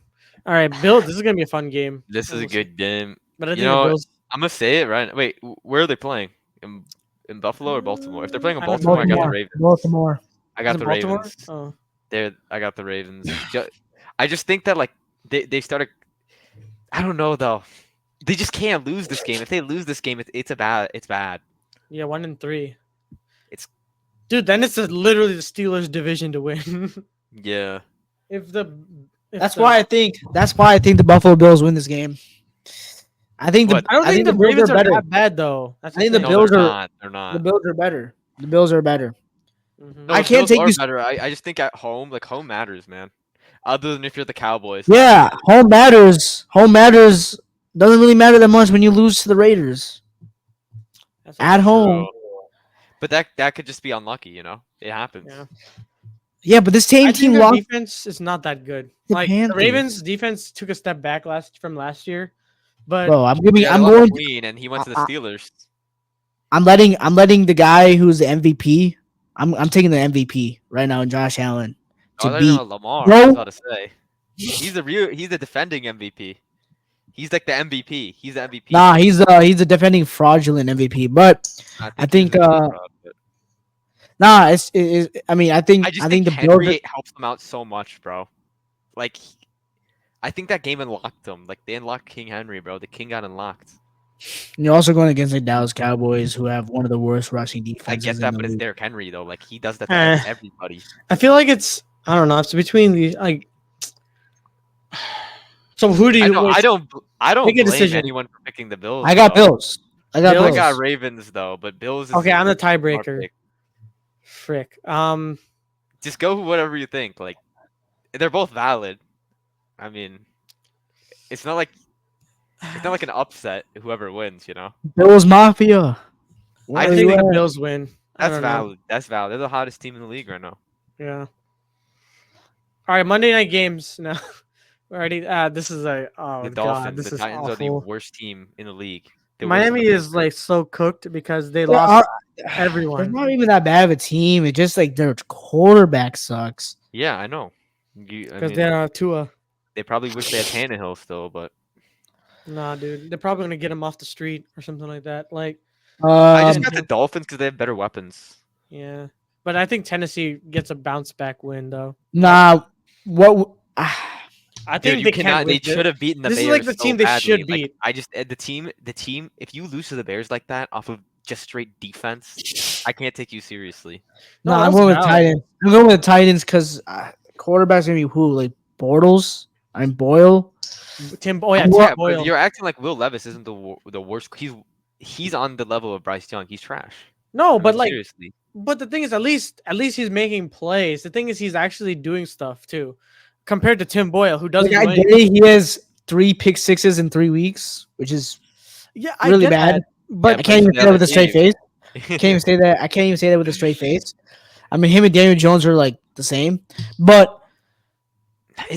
All right, Bill. This is gonna be a fun game. this is a We'll see. good game. But I think the Bills. I'm gonna say it right. Wait, where are they playing? In Buffalo or Baltimore? If they're playing in I don't Baltimore, know I got the yet. Baltimore. Ravens. Baltimore. I Is got it the Baltimore? Ravens. Oh. I got the Ravens. I just think that like they started. I don't know though. They just can't lose this game. If they lose this game, it's bad. Yeah, 1-3. It's Dude, then it's literally the Steelers' division to win. yeah. if the if That's the, why I think. That's why I think the Buffalo Bills win this game. I think What? the. I don't I think think the the Bills Ravens are are better. that bad though. That's I think the thing. No, Bills they're are. not. They're not. The Bills are better. The Bills are better. Mhm. No, I the can't Bills take are you. better. I just think at home, like home matters, man. Other than if you're the Cowboys. Yeah, home matters. Home matters. Doesn't really matter that much when you lose to the Raiders That's at also true. home. True. But that could just be unlucky, It happens. Yeah. Yeah, but this I same think team their lost defense is not that good. the Like the Panthers. Ravens' defense took a step back from last year, but Bro, I'm giving. Yeah, they I'm lost going. Queen, and he went to the I- Steelers. I'm letting the guy who's the MVP. I'm taking the MVP right now, Josh Allen, Oh, to they're beat. gonna Lamar. I was Bro, about to say he's the defending MVP. He's like the MVP. He's the MVP. nah, he's the defending fraudulent MVP. But I He was think making it fraud, but nah, I mean, I I think just think the Bills. Henry helps them out so much, bro. Like, I think that game unlocked them. Like they unlocked King Henry, bro. The king got unlocked. You're also going against the Dallas Cowboys, who have one of the worst rushing I defenses get in that, the but it's league. Derrick Henry though. Like he does that to Eh. everybody. I feel like I don't know. It's between these like. So who do I you? don't. I don't. I don't Make a blame decision. anyone for picking the Bills. I got though. Bills. I got Bills? I Bills. got Ravens though, but Bills is Okay, I'm the a smart tiebreaker. pick. Frick. Just go whatever you think. Like they're both valid. I mean, it's not like an upset. Whoever wins. Bills Mafia. I Where think you the at? Bills win. I That's don't know. valid. That's valid. They're the hottest team in the league right now. Yeah. All right, Monday night games now. Already, this is The god, Dolphins. this The is Titans are the awful. worst team in the league. They're worse than Miami the is Patriots. like so cooked because they They lost are- They're everyone. not even that bad of a team. It's just like their quarterback sucks. Yeah, I know. I because mean, they're Tua. they probably wish they had Tannehill still, but Nah, dude, they're probably gonna get him off the street or something like that. Like, I just Um, got the Dolphins because they have better weapons. yeah, but I think Tennessee gets a bounce back win though. nah. What? I Dude, think you they cannot. can. They should have beaten the This is Bears like the so team they badly. should Like, beat. I just the team. If you lose to the Bears like that off of just straight defense, I can't take you seriously. No, Nah, that I'm was going with valid. Titans. I'm going with the Titans because quarterback's gonna be who? Like Bortles? I'm Boyle. Tim. Oh yeah, I'm Tim Yeah, Boyle. but you're acting like Will Levis isn't the worst. He's on the level of Bryce Young. He's trash. No, I but mean, like, seriously. but the thing is, at least he's making plays. The thing is, he's actually doing stuff too, compared to Tim Boyle, who doesn't. Like, I do get anything. it. He has 3 pick sixes in 3 weeks, which is Yeah, I really get bad. that, but I can't even say that with a straight team. face. Can't even say that. I can't even say that with a straight face. I mean, him and Daniel Jones are like the same, but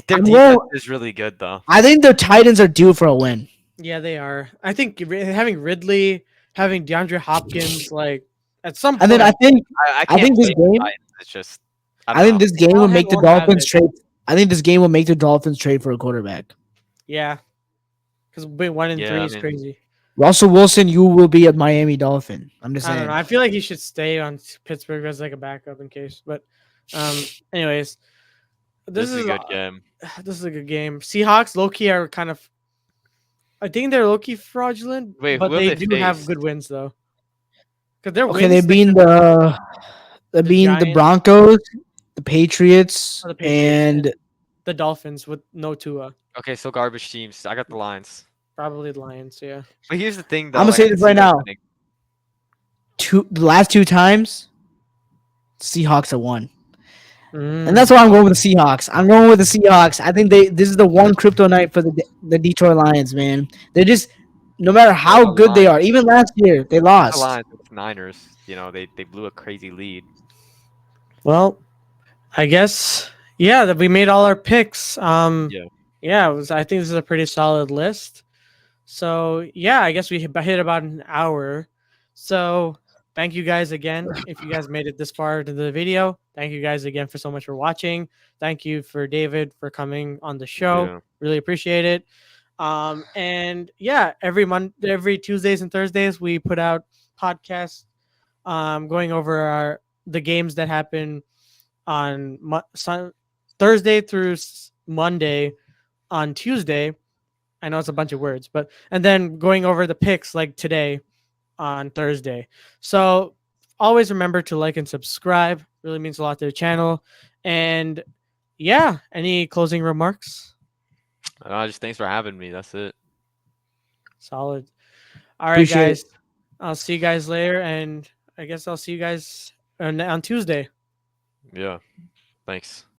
Their I'm defense going- is really good though. I think the Titans are due for a win. yeah, they are. I think having Ridley, having DeAndre Hopkins, like at some point, And then I think I I think can't this blame the game- Titans. It's just I think this game I'll will make the won't have Dolphins it. trade. I think this game will make the Dolphins trade for a quarterback. yeah, because being 1-3 Yeah, I is mean, crazy. Russell Wilson, you will be a Miami Dolphin. I'm just I don't saying. know. I feel like he should stay on Pittsburgh as like a backup in case. But, anyways, this is a good game. This is a good game. Seahawks, low key are kind of. I think they're low-key fraudulent, Wait, but who have they they do have faced? good wins though. Because their Okay, they wins, like being they the being the Giants Broncos, the Patriots, or the Patriots and and the Dolphins with no Tua. Okay, so garbage teams. I got the Lions. Probably the Lions. Yeah. But here's the thing, I'm though. gonna Like, I say can this see right them now. winning. The last 2 times, Seahawks have won. And that's Mm. why I'm going with the Seahawks. I'm going with the Seahawks. I think this is the one kryptonite for the Detroit Lions, man. They're just no matter What how about good they are. Lions? Even last year, they What about the lost. Lions with the Niners? You know, they blew a crazy lead. Well, I guess yeah that we made all our picks. Yeah. Yeah, I think this is a pretty solid list. So yeah, I guess we hit about an hour. So thank you guys again. If you guys made it this far into the video, thank you guys again for so much for watching. Thank you for David for coming on the show. Yeah. Really appreciate it. And yeah, every Tuesdays and Thursdays we put out podcasts going over the games that happen on Thursday through Monday on Tuesday. I know it's a bunch of words, but and then going over the picks like today on Thursday. So always remember to like and subscribe. Really means a lot to the channel. And yeah, any closing remarks? Just thanks for having me. That's it. Solid. All right, Appreciate it. guys. I'll see you guys later, and I guess I'll see you guys on Tuesday. Yeah. Thanks.